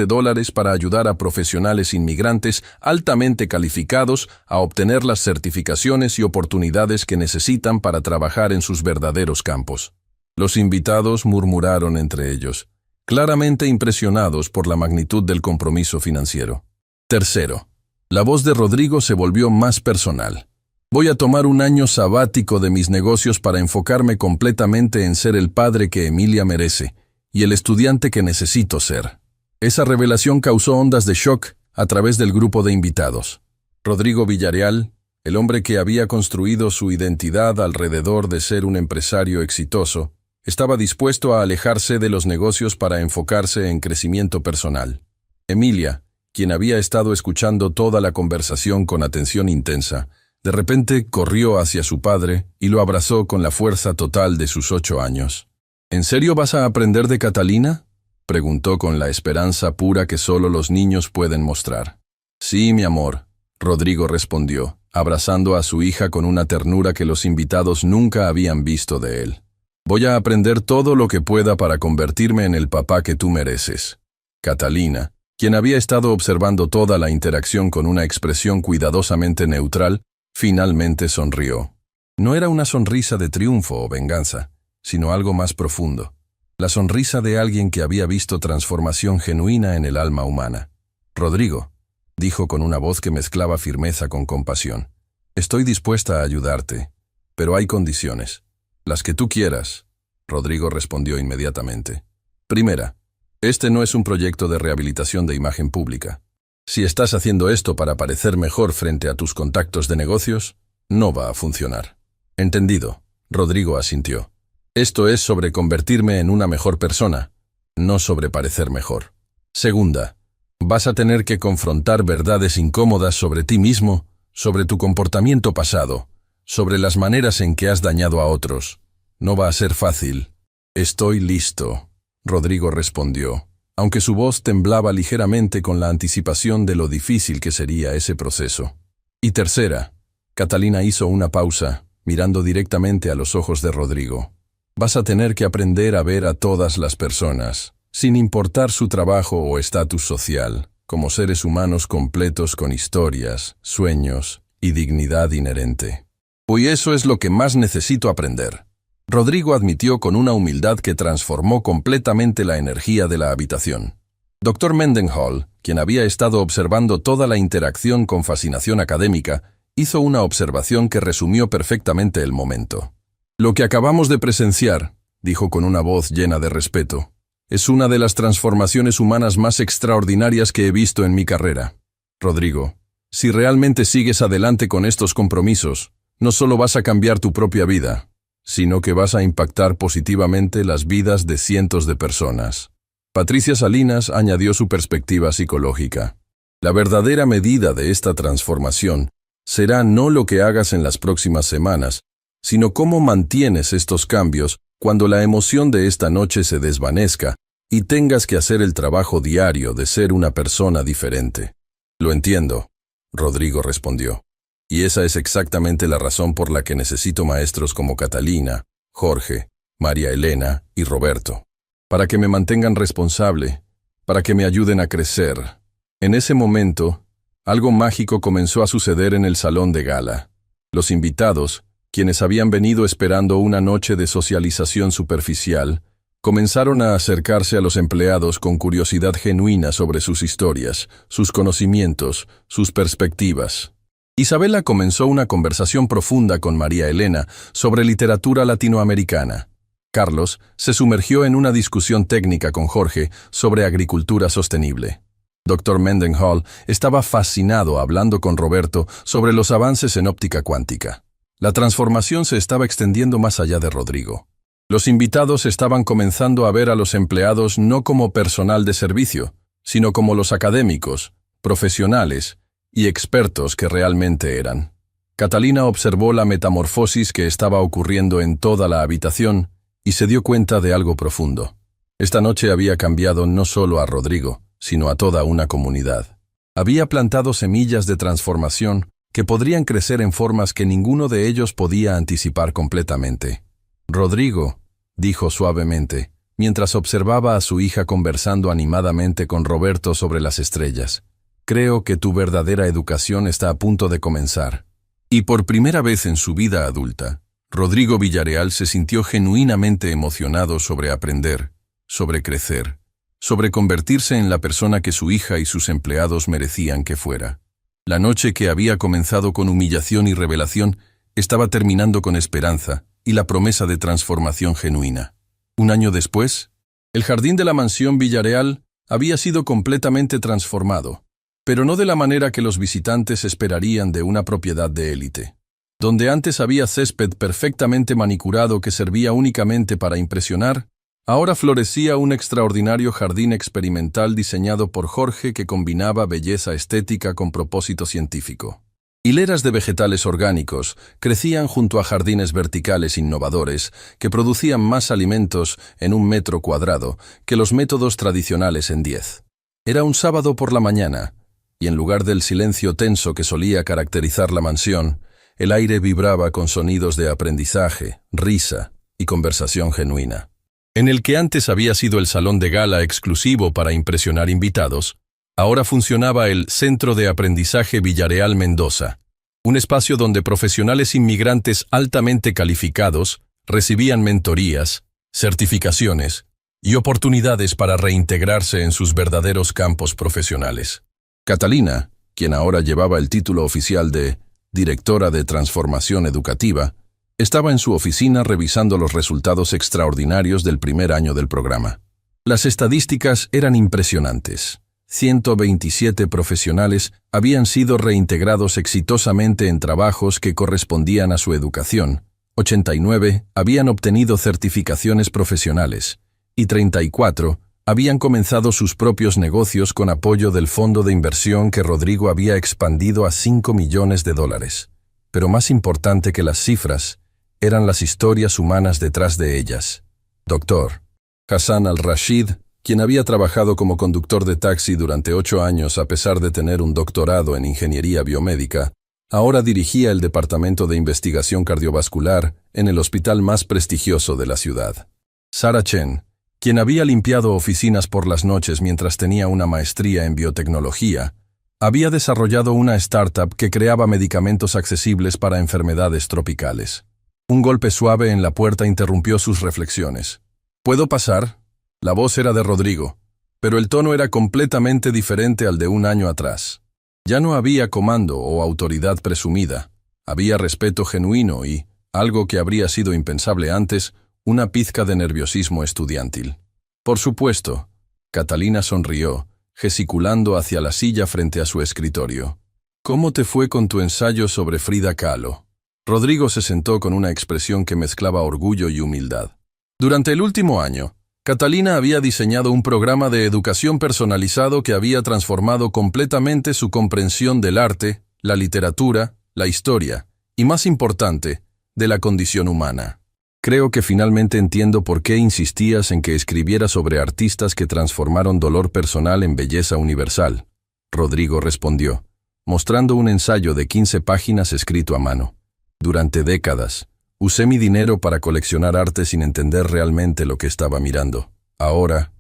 A: para ayudar a profesionales inmigrantes altamente calificados a obtener las certificaciones y oportunidades que necesitan para trabajar en sus verdaderos campos. Los invitados murmuraron entre ellos, claramente impresionados por la magnitud del compromiso financiero. Tercero, la voz de Rodrigo se volvió más personal. Voy a tomar un año sabático de mis negocios para enfocarme completamente en ser el padre que Emilia merece y el estudiante que necesito ser. Esa revelación causó ondas de shock a través del grupo de invitados. Rodrigo Villarreal, el hombre que había construido su identidad alrededor de ser un empresario exitoso, estaba dispuesto a alejarse de los negocios para enfocarse en crecimiento personal. Emilia, quien había estado escuchando toda la conversación con atención intensa, de repente corrió hacia su padre y lo abrazó con la fuerza total de sus 8 años. ¿En serio vas a aprender de Catalina?, preguntó con la esperanza pura que solo los niños pueden mostrar. Sí, mi amor, Rodrigo respondió, abrazando a su hija con una ternura que los invitados nunca habían visto de él. Voy a aprender todo lo que pueda para convertirme en el papá que tú mereces. Catalina, quien había estado observando toda la interacción con una expresión cuidadosamente neutral, finalmente sonrió. No era una sonrisa de triunfo o venganza, sino algo más profundo. La sonrisa de alguien que había visto transformación genuina en el alma humana. Rodrigo, dijo con una voz que mezclaba firmeza con compasión, estoy dispuesta a ayudarte, pero hay condiciones. Las que tú quieras, Rodrigo respondió inmediatamente. Primera, este no es un proyecto de rehabilitación de imagen pública. Si estás haciendo esto para parecer mejor frente a tus contactos de negocios, no va a funcionar. Entendido, Rodrigo asintió. Esto es sobre convertirme en una mejor persona, no sobre parecer mejor. Segunda, vas a tener que confrontar verdades incómodas sobre ti mismo, sobre tu comportamiento pasado, sobre las maneras en que has dañado a otros. No va a ser fácil. Estoy listo, Rodrigo respondió, aunque su voz temblaba ligeramente con la anticipación de lo difícil que sería ese proceso. Y tercera, Catalina hizo una pausa, mirando directamente a los ojos de Rodrigo. Vas a tener que aprender a ver a todas las personas, sin importar su trabajo o estatus social, como seres humanos completos con historias, sueños y dignidad inherente. Y eso es lo que más necesito aprender. Rodrigo admitió con una humildad que transformó completamente la energía de la habitación. Dr. Mendenhall, quien había estado observando toda la interacción con fascinación académica, hizo una observación que resumió perfectamente el momento. Lo que acabamos de presenciar, dijo con una voz llena de respeto, es una de las transformaciones humanas más extraordinarias que he visto en mi carrera. Rodrigo, si realmente sigues adelante con estos compromisos, no solo vas a cambiar tu propia vida, sino que vas a impactar positivamente las vidas de cientos de personas. Patricia Salinas añadió su perspectiva psicológica. La verdadera medida de esta transformación será no lo que hagas en las próximas semanas, sino cómo mantienes estos cambios cuando la emoción de esta noche se desvanezca y tengas que hacer el trabajo diario de ser una persona diferente. Lo entiendo, Rodrigo respondió. Y esa es exactamente la razón por la que necesito maestros como Catalina, Jorge, María Elena y Roberto. Para que me mantengan responsable, para que me ayuden a crecer. En ese momento, algo mágico comenzó a suceder en el salón de gala. Los invitados, quienes habían venido esperando una noche de socialización superficial, comenzaron a acercarse a los empleados con curiosidad genuina sobre sus historias, sus conocimientos, sus perspectivas. Isabela comenzó una conversación profunda con María Elena sobre literatura latinoamericana. Carlos se sumergió en una discusión técnica con Jorge sobre agricultura sostenible. Dr. Mendenhall estaba fascinado hablando con Roberto sobre los avances en óptica cuántica. La transformación se estaba extendiendo más allá de Rodrigo. Los invitados estaban comenzando a ver a los empleados no como personal de servicio, sino como los académicos, profesionales y expertos que realmente eran. Catalina observó la metamorfosis que estaba ocurriendo en toda la habitación y se dio cuenta de algo profundo. Esta noche había cambiado no solo a Rodrigo, sino a toda una comunidad. Había plantado semillas de transformación que podrían crecer en formas que ninguno de ellos podía anticipar completamente. «Rodrigo», dijo suavemente, mientras observaba a su hija conversando animadamente con Roberto sobre las estrellas, «creo que tu verdadera educación está a punto de comenzar». Y por primera vez en su vida adulta, Rodrigo Villarreal se sintió genuinamente emocionado sobre aprender, sobre crecer, sobre convertirse en la persona que su hija y sus empleados merecían que fuera. La noche que había comenzado con humillación y revelación estaba terminando con esperanza y la promesa de transformación genuina. Un año después, el jardín de la mansión Villarreal había sido completamente transformado, pero no de la manera que los visitantes esperarían de una propiedad de élite. Donde antes había césped perfectamente manicurado que servía únicamente para impresionar, ahora florecía un extraordinario jardín experimental diseñado por Jorge que combinaba belleza estética con propósito científico. Hileras de vegetales orgánicos crecían junto a jardines verticales innovadores que producían más alimentos en 1 metro cuadrado que los métodos tradicionales en 10. Era un sábado por la mañana, y en lugar del silencio tenso que solía caracterizar la mansión, el aire vibraba con sonidos de aprendizaje, risa y conversación genuina. En el que antes había sido el salón de gala exclusivo para impresionar invitados, ahora funcionaba el Centro de Aprendizaje Villarreal Mendoza, un espacio donde profesionales inmigrantes altamente calificados recibían mentorías, certificaciones y oportunidades para reintegrarse en sus verdaderos campos profesionales. Catalina, quien ahora llevaba el título oficial de Directora de Transformación Educativa, estaba en su oficina revisando los resultados extraordinarios del primer año del programa. Las estadísticas eran impresionantes. 127 profesionales habían sido reintegrados exitosamente en trabajos que correspondían a su educación, 89 habían obtenido certificaciones profesionales, y 34 habían comenzado sus propios negocios con apoyo del fondo de inversión que Rodrigo había expandido a $5 millones. Pero más importante que las cifras, eran las historias humanas detrás de ellas. Dr. Hassan al-Rashid, quien había trabajado como conductor de taxi durante 8 años a pesar de tener un doctorado en ingeniería biomédica, ahora dirigía el Departamento de Investigación Cardiovascular en el hospital más prestigioso de la ciudad. Sarah Chen, quien había limpiado oficinas por las noches mientras tenía una maestría en biotecnología, había desarrollado una startup que creaba medicamentos accesibles para enfermedades tropicales. Un golpe suave en la puerta interrumpió sus reflexiones. «¿Puedo pasar?» La voz era de Rodrigo, pero el tono era completamente diferente al de un año atrás. Ya no había comando o autoridad presumida, había respeto genuino y, algo que habría sido impensable antes, una pizca de nerviosismo estudiantil. «Por supuesto», Catalina sonrió, gesticulando hacia la silla frente a su escritorio. «¿Cómo te fue con tu ensayo sobre Frida Kahlo?» Rodrigo se sentó con una expresión que mezclaba orgullo y humildad. Durante el último año, Catalina había diseñado un programa de educación personalizado que había transformado completamente su comprensión del arte, la literatura, la historia y, más importante, de la condición humana. «Creo que finalmente entiendo por qué insistías en que escribiera sobre artistas que transformaron dolor personal en belleza universal», Rodrigo respondió, mostrando un ensayo de 15 páginas escrito a mano. «Durante décadas, usé mi dinero para coleccionar arte sin entender realmente lo que estaba mirando. Ahora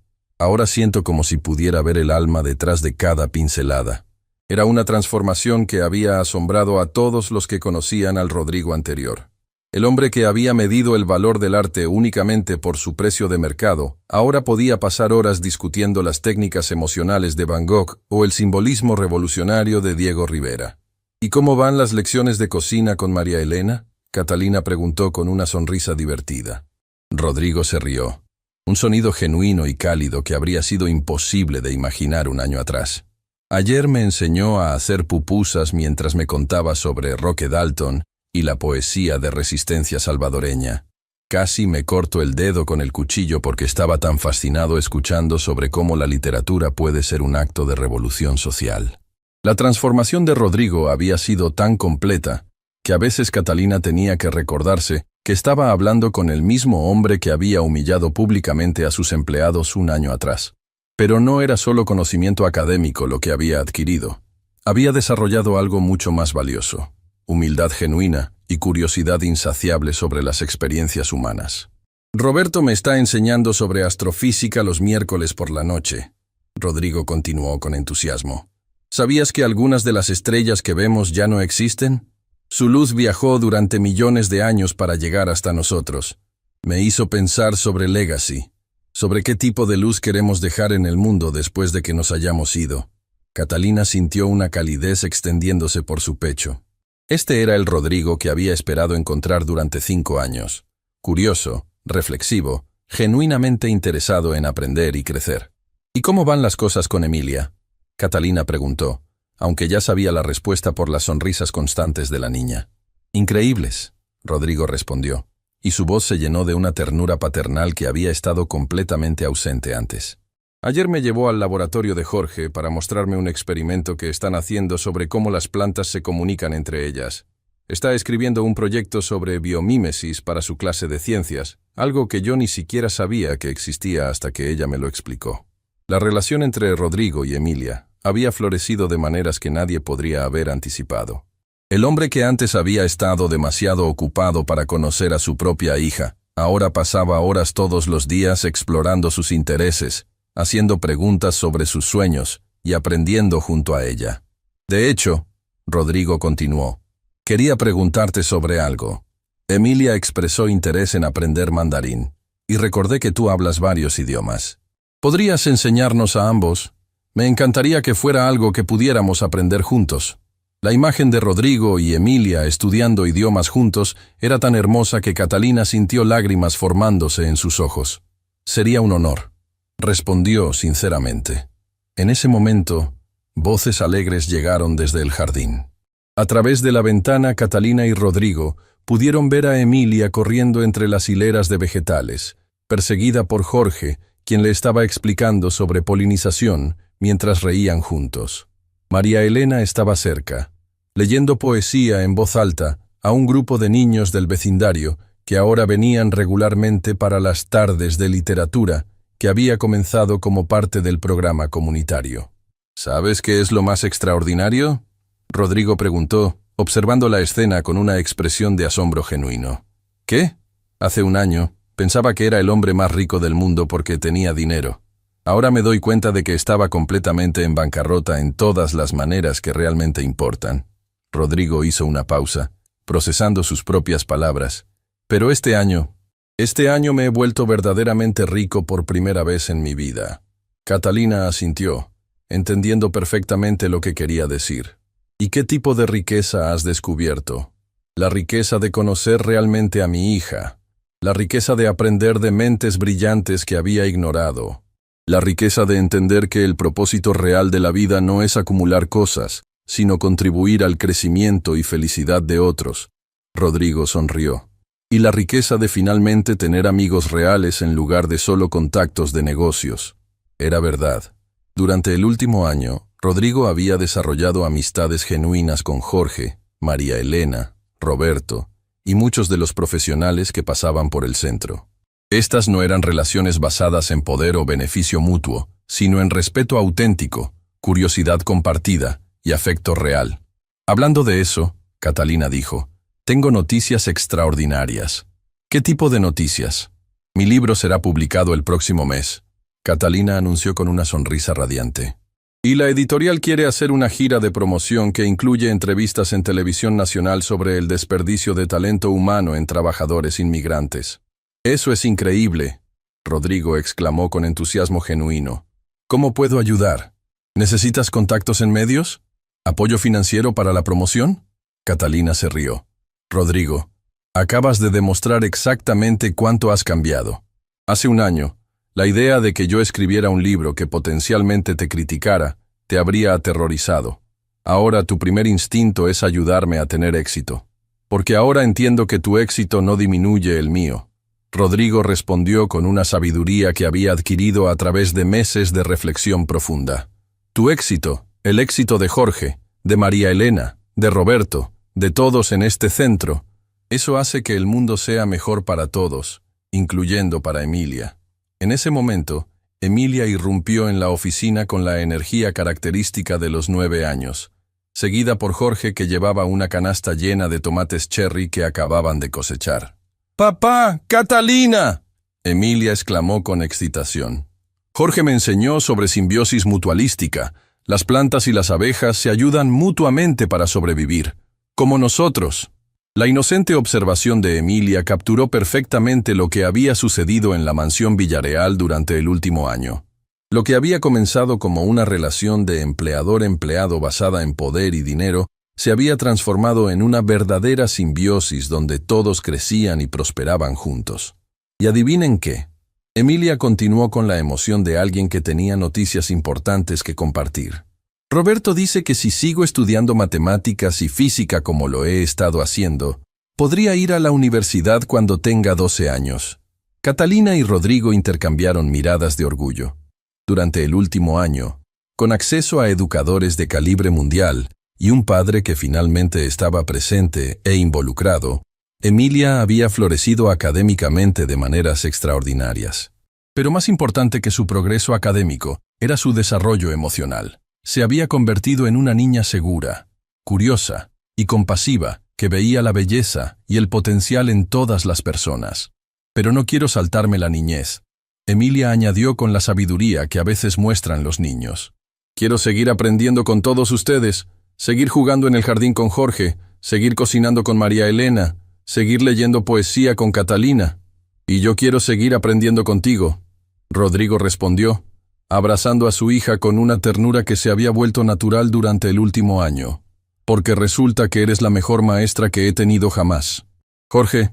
A: siento como si pudiera ver el alma detrás de cada pincelada». Era una transformación que había asombrado a todos los que conocían al Rodrigo anterior. El hombre que había medido el valor del arte únicamente por su precio de mercado, ahora podía pasar horas discutiendo las técnicas emocionales de Van Gogh o el simbolismo revolucionario de Diego Rivera. «¿Y cómo van las lecciones de cocina con María Elena?», Catalina preguntó con una sonrisa divertida. Rodrigo se rió. Un sonido genuino y cálido que habría sido imposible de imaginar un año atrás. Ayer me enseñó a hacer pupusas mientras me contaba sobre Roque Dalton y la poesía de resistencia salvadoreña. Casi me corto el dedo con el cuchillo porque estaba tan fascinado escuchando sobre cómo la literatura puede ser un acto de revolución social. La transformación de Rodrigo había sido tan completa que a veces Catalina tenía que recordarse que estaba hablando con el mismo hombre que había humillado públicamente a sus empleados un año atrás. Pero no era solo conocimiento académico lo que había adquirido. Había desarrollado algo mucho más valioso: humildad genuina y curiosidad insaciable sobre las experiencias humanas. Roberto me está enseñando sobre astrofísica los miércoles por la noche. Rodrigo continuó con entusiasmo. ¿Sabías que algunas de las estrellas que vemos ya no existen? Su luz viajó durante millones de años para llegar hasta nosotros. Me hizo pensar sobre Legacy, sobre qué tipo de luz queremos dejar en el mundo después de que nos hayamos ido. Catalina sintió una calidez extendiéndose por su pecho. Este era el Rodrigo que había esperado encontrar durante 5 años. Curioso, reflexivo, genuinamente interesado en aprender y crecer. ¿Y cómo van las cosas con Emilia?, Catalina preguntó, aunque ya sabía la respuesta por las sonrisas constantes de la niña. Increíbles, Rodrigo respondió, y su voz se llenó de una ternura paternal que había estado completamente ausente antes. Ayer me llevó al laboratorio de Jorge para mostrarme un experimento que están haciendo sobre cómo las plantas se comunican entre ellas. Está escribiendo un proyecto sobre biomímesis para su clase de ciencias, algo que yo ni siquiera sabía que existía hasta que ella me lo explicó. La relación entre Rodrigo y Emilia había florecido de maneras que nadie podría haber anticipado. El hombre que antes había estado demasiado ocupado para conocer a su propia hija, ahora pasaba horas todos los días explorando sus intereses, haciendo preguntas sobre sus sueños y aprendiendo junto a ella. De hecho, Rodrigo continuó, quería preguntarte sobre algo. Emilia expresó interés en aprender mandarín, y recordé que tú hablas varios idiomas. ¿Podrías enseñarnos a ambos? Me encantaría que fuera algo que pudiéramos aprender juntos. La imagen de Rodrigo y Emilia estudiando idiomas juntos era tan hermosa que Catalina sintió lágrimas formándose en sus ojos. Sería un honor, respondió sinceramente. En ese momento, voces alegres llegaron desde el jardín. A través de la ventana, Catalina y Rodrigo pudieron ver a Emilia corriendo entre las hileras de vegetales, perseguida por Jorge, quien le estaba explicando sobre polinización, mientras reían juntos. María Elena estaba cerca, leyendo poesía en voz alta a un grupo de niños del vecindario que ahora venían regularmente para las tardes de literatura que había comenzado como parte del programa comunitario. ¿Sabes qué es lo más extraordinario?, Rodrigo preguntó, observando la escena con una expresión de asombro genuino. ¿Qué? Hace un año pensaba que era el hombre más rico del mundo porque tenía dinero. Ahora me doy cuenta de que estaba completamente en bancarrota en todas las maneras que realmente importan. Rodrigo hizo una pausa, procesando sus propias palabras. Pero este año me he vuelto verdaderamente rico por primera vez en mi vida. Catalina asintió, entendiendo perfectamente lo que quería decir. ¿Y qué tipo de riqueza has descubierto? La riqueza de conocer realmente a mi hija. La riqueza de aprender de mentes brillantes que había ignorado. La riqueza de entender que el propósito real de la vida no es acumular cosas, sino contribuir al crecimiento y felicidad de otros. Rodrigo sonrió. Y la riqueza de finalmente tener amigos reales en lugar de solo contactos de negocios. Era verdad. Durante el último año, Rodrigo había desarrollado amistades genuinas con Jorge, María Elena, Roberto y muchos de los profesionales que pasaban por el centro. Estas no eran relaciones basadas en poder o beneficio mutuo, sino en respeto auténtico, curiosidad compartida y afecto real. Hablando de eso, Catalina dijo, tengo noticias extraordinarias. ¿Qué tipo de noticias? Mi libro será publicado el próximo mes, Catalina anunció con una sonrisa radiante. Y la editorial quiere hacer una gira de promoción que incluye entrevistas en televisión nacional sobre el desperdicio de talento humano en trabajadores inmigrantes. Eso es increíble, Rodrigo exclamó con entusiasmo genuino. ¿Cómo puedo ayudar? ¿Necesitas contactos en medios? ¿Apoyo financiero para la promoción? Catalina se rió. Rodrigo, acabas de demostrar exactamente cuánto has cambiado. Hace un año, la idea de que yo escribiera un libro que potencialmente te criticara te habría aterrorizado. Ahora tu primer instinto es ayudarme a tener éxito. Porque ahora entiendo que tu éxito no disminuye el mío. Rodrigo respondió con una sabiduría que había adquirido a través de meses de reflexión profunda. Tu éxito, el éxito de Jorge, de María Elena, de Roberto, de todos en este centro, eso hace que el mundo sea mejor para todos, incluyendo para Emilia. En ese momento, Emilia irrumpió en la oficina con la energía característica de los 9 años, seguida por Jorge, que llevaba una canasta llena de tomates cherry que acababan de cosechar. ¡Papá! ¡Catalina!, Emilia exclamó con excitación. Jorge me enseñó sobre simbiosis mutualística. Las plantas y las abejas se ayudan mutuamente para sobrevivir, como nosotros. La inocente observación de Emilia capturó perfectamente lo que había sucedido en la mansión Villareal durante el último año. Lo que había comenzado como una relación de empleador-empleado basada en poder y dinero, se había transformado en una verdadera simbiosis donde todos crecían y prosperaban juntos. Y adivinen qué. Emilia continuó con la emoción de alguien que tenía noticias importantes que compartir. Roberto dice que si sigo estudiando matemáticas y física como lo he estado haciendo, podría ir a la universidad cuando tenga 12 años. Catalina y Rodrigo intercambiaron miradas de orgullo. Durante el último año, con acceso a educadores de calibre mundial y un padre que finalmente estaba presente e involucrado, Emilia había florecido académicamente de maneras extraordinarias. Pero más importante que su progreso académico era su desarrollo emocional. Se había convertido en una niña segura, curiosa y compasiva que veía la belleza y el potencial en todas las personas. Pero no quiero saltarme la niñez, Emilia añadió con la sabiduría que a veces muestran los niños. Quiero seguir aprendiendo con todos ustedes, seguir jugando en el jardín con Jorge, seguir cocinando con María Elena, seguir leyendo poesía con Catalina. Y yo quiero seguir aprendiendo contigo, Rodrigo respondió, abrazando a su hija con una ternura que se había vuelto natural durante el último año. Porque resulta que eres la mejor maestra que he tenido jamás. Jorge,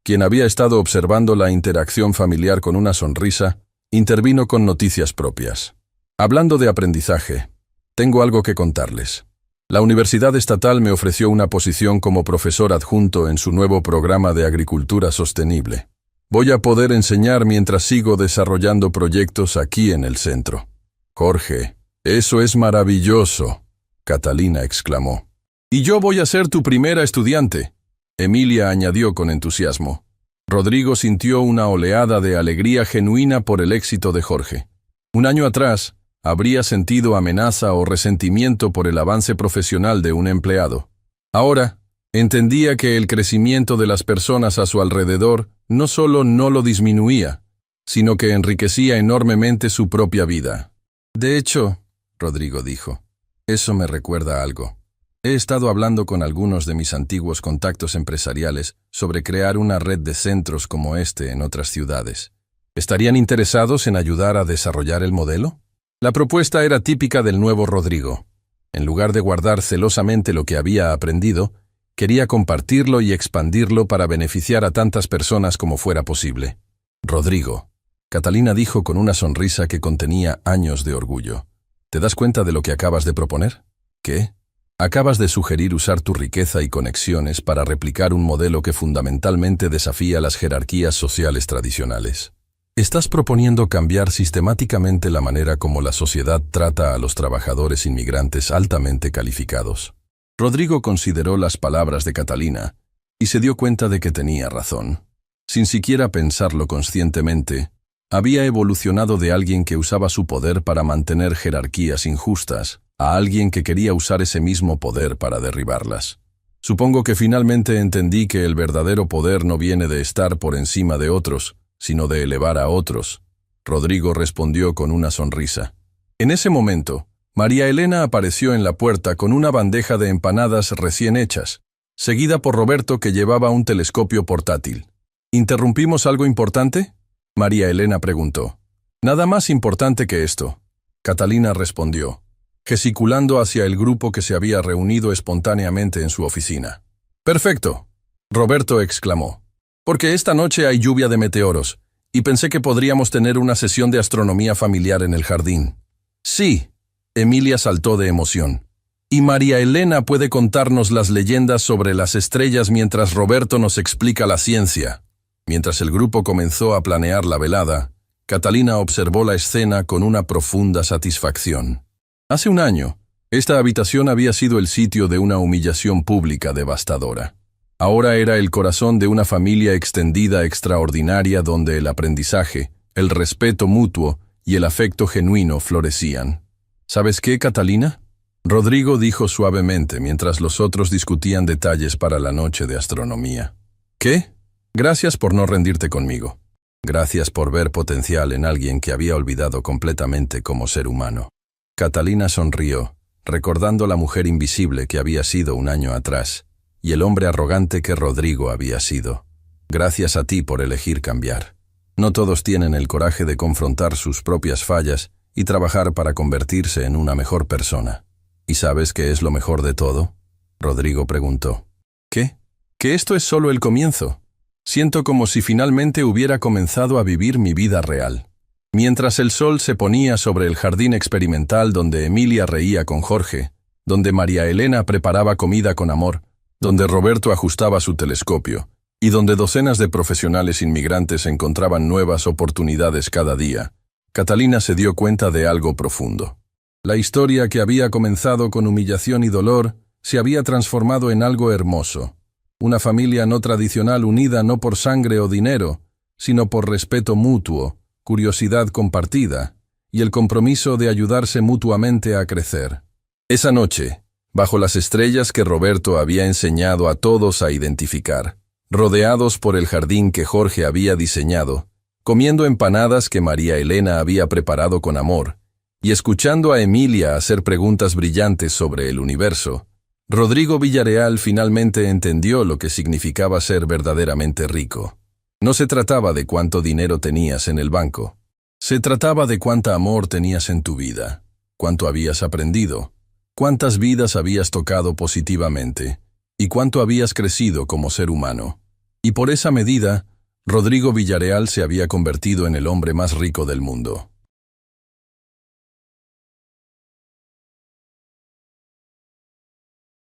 A: quien había estado observando la interacción familiar con una sonrisa, intervino con noticias propias. Hablando de aprendizaje, tengo algo que contarles. La Universidad Estatal me ofreció una posición como profesor adjunto en su nuevo programa de agricultura sostenible. Voy a poder enseñar mientras sigo desarrollando proyectos aquí en el centro. Jorge, eso es maravilloso, Catalina exclamó. Y yo voy a ser tu primera estudiante, Emilia añadió con entusiasmo. Rodrigo sintió una oleada de alegría genuina por el éxito de Jorge. Un año atrás, habría sentido amenaza o resentimiento por el avance profesional de un empleado. Ahora, entendía que el crecimiento de las personas a su alrededor no solo no lo disminuía, sino que enriquecía enormemente su propia vida. De hecho, Rodrigo dijo, eso me recuerda a algo. He estado hablando con algunos de mis antiguos contactos empresariales sobre crear una red de centros como este en otras ciudades. ¿Estarían interesados en ayudar a desarrollar el modelo? La propuesta era típica del nuevo Rodrigo. En lugar de guardar celosamente lo que había aprendido, quería compartirlo y expandirlo para beneficiar a tantas personas como fuera posible. Rodrigo, Catalina dijo con una sonrisa que contenía años de orgullo. ¿Te das cuenta de lo que acabas de proponer? ¿Qué? Acabas de sugerir usar tu riqueza y conexiones para replicar un modelo que fundamentalmente desafía las jerarquías sociales tradicionales. Estás proponiendo cambiar sistemáticamente la manera como la sociedad trata a los trabajadores inmigrantes altamente calificados. Rodrigo consideró las palabras de Catalina y se dio cuenta de que tenía razón. Sin siquiera pensarlo conscientemente, había evolucionado de alguien que usaba su poder para mantener jerarquías injustas a alguien que quería usar ese mismo poder para derribarlas. Supongo que finalmente entendí que el verdadero poder no viene de estar por encima de otros, sino de elevar a otros, Rodrigo respondió con una sonrisa. En ese momento, María Elena apareció en la puerta con una bandeja de empanadas recién hechas, seguida por Roberto que llevaba un telescopio portátil. ¿Interrumpimos algo importante?, María Elena preguntó. Nada más importante que esto, Catalina respondió, gesticulando hacia el grupo que se había reunido espontáneamente en su oficina. «Perfecto», Roberto exclamó, «porque esta noche hay lluvia de meteoros, y pensé que podríamos tener una sesión de astronomía familiar en el jardín». «Sí», Emilia saltó de emoción. Y María Elena puede contarnos las leyendas sobre las estrellas mientras Roberto nos explica la ciencia. Mientras el grupo comenzó a planear la velada, Catalina observó la escena con una profunda satisfacción. Hace un año, esta habitación había sido el sitio de una humillación pública devastadora. Ahora era el corazón de una familia extendida extraordinaria donde el aprendizaje, el respeto mutuo y el afecto genuino florecían. ¿Sabes qué, Catalina?, Rodrigo dijo suavemente mientras los otros discutían detalles para la noche de astronomía. ¿Qué? Gracias por no rendirte conmigo. Gracias por ver potencial en alguien que había olvidado completamente como ser humano. Catalina sonrió, recordando la mujer invisible que había sido un año atrás, y el hombre arrogante que Rodrigo había sido. Gracias a ti por elegir cambiar. No todos tienen el coraje de confrontar sus propias fallas y trabajar para convertirse en una mejor persona. ¿Y sabes qué es lo mejor de todo?, Rodrigo preguntó. ¿Qué? Que esto es solo el comienzo. Siento como si finalmente hubiera comenzado a vivir mi vida real. Mientras el sol se ponía sobre el jardín experimental donde Emilia reía con Jorge, donde María Elena preparaba comida con amor, donde Roberto ajustaba su telescopio, y donde docenas de profesionales inmigrantes encontraban nuevas oportunidades cada día, Catalina se dio cuenta de algo profundo. La historia que había comenzado con humillación y dolor se había transformado en algo hermoso. Una familia no tradicional unida no por sangre o dinero, sino por respeto mutuo, curiosidad compartida y el compromiso de ayudarse mutuamente a crecer. Esa noche, bajo las estrellas que Roberto había enseñado a todos a identificar, rodeados por el jardín que Jorge había diseñado, comiendo empanadas que María Elena había preparado con amor, y escuchando a Emilia hacer preguntas brillantes sobre el universo, Rodrigo Villarreal finalmente entendió lo que significaba ser verdaderamente rico. No se trataba de cuánto dinero tenías en el banco. Se trataba de cuánto amor tenías en tu vida, cuánto habías aprendido, cuántas vidas habías tocado positivamente y cuánto habías crecido como ser humano. Y por esa medida, Rodrigo Villarreal se había convertido en el hombre más rico del mundo.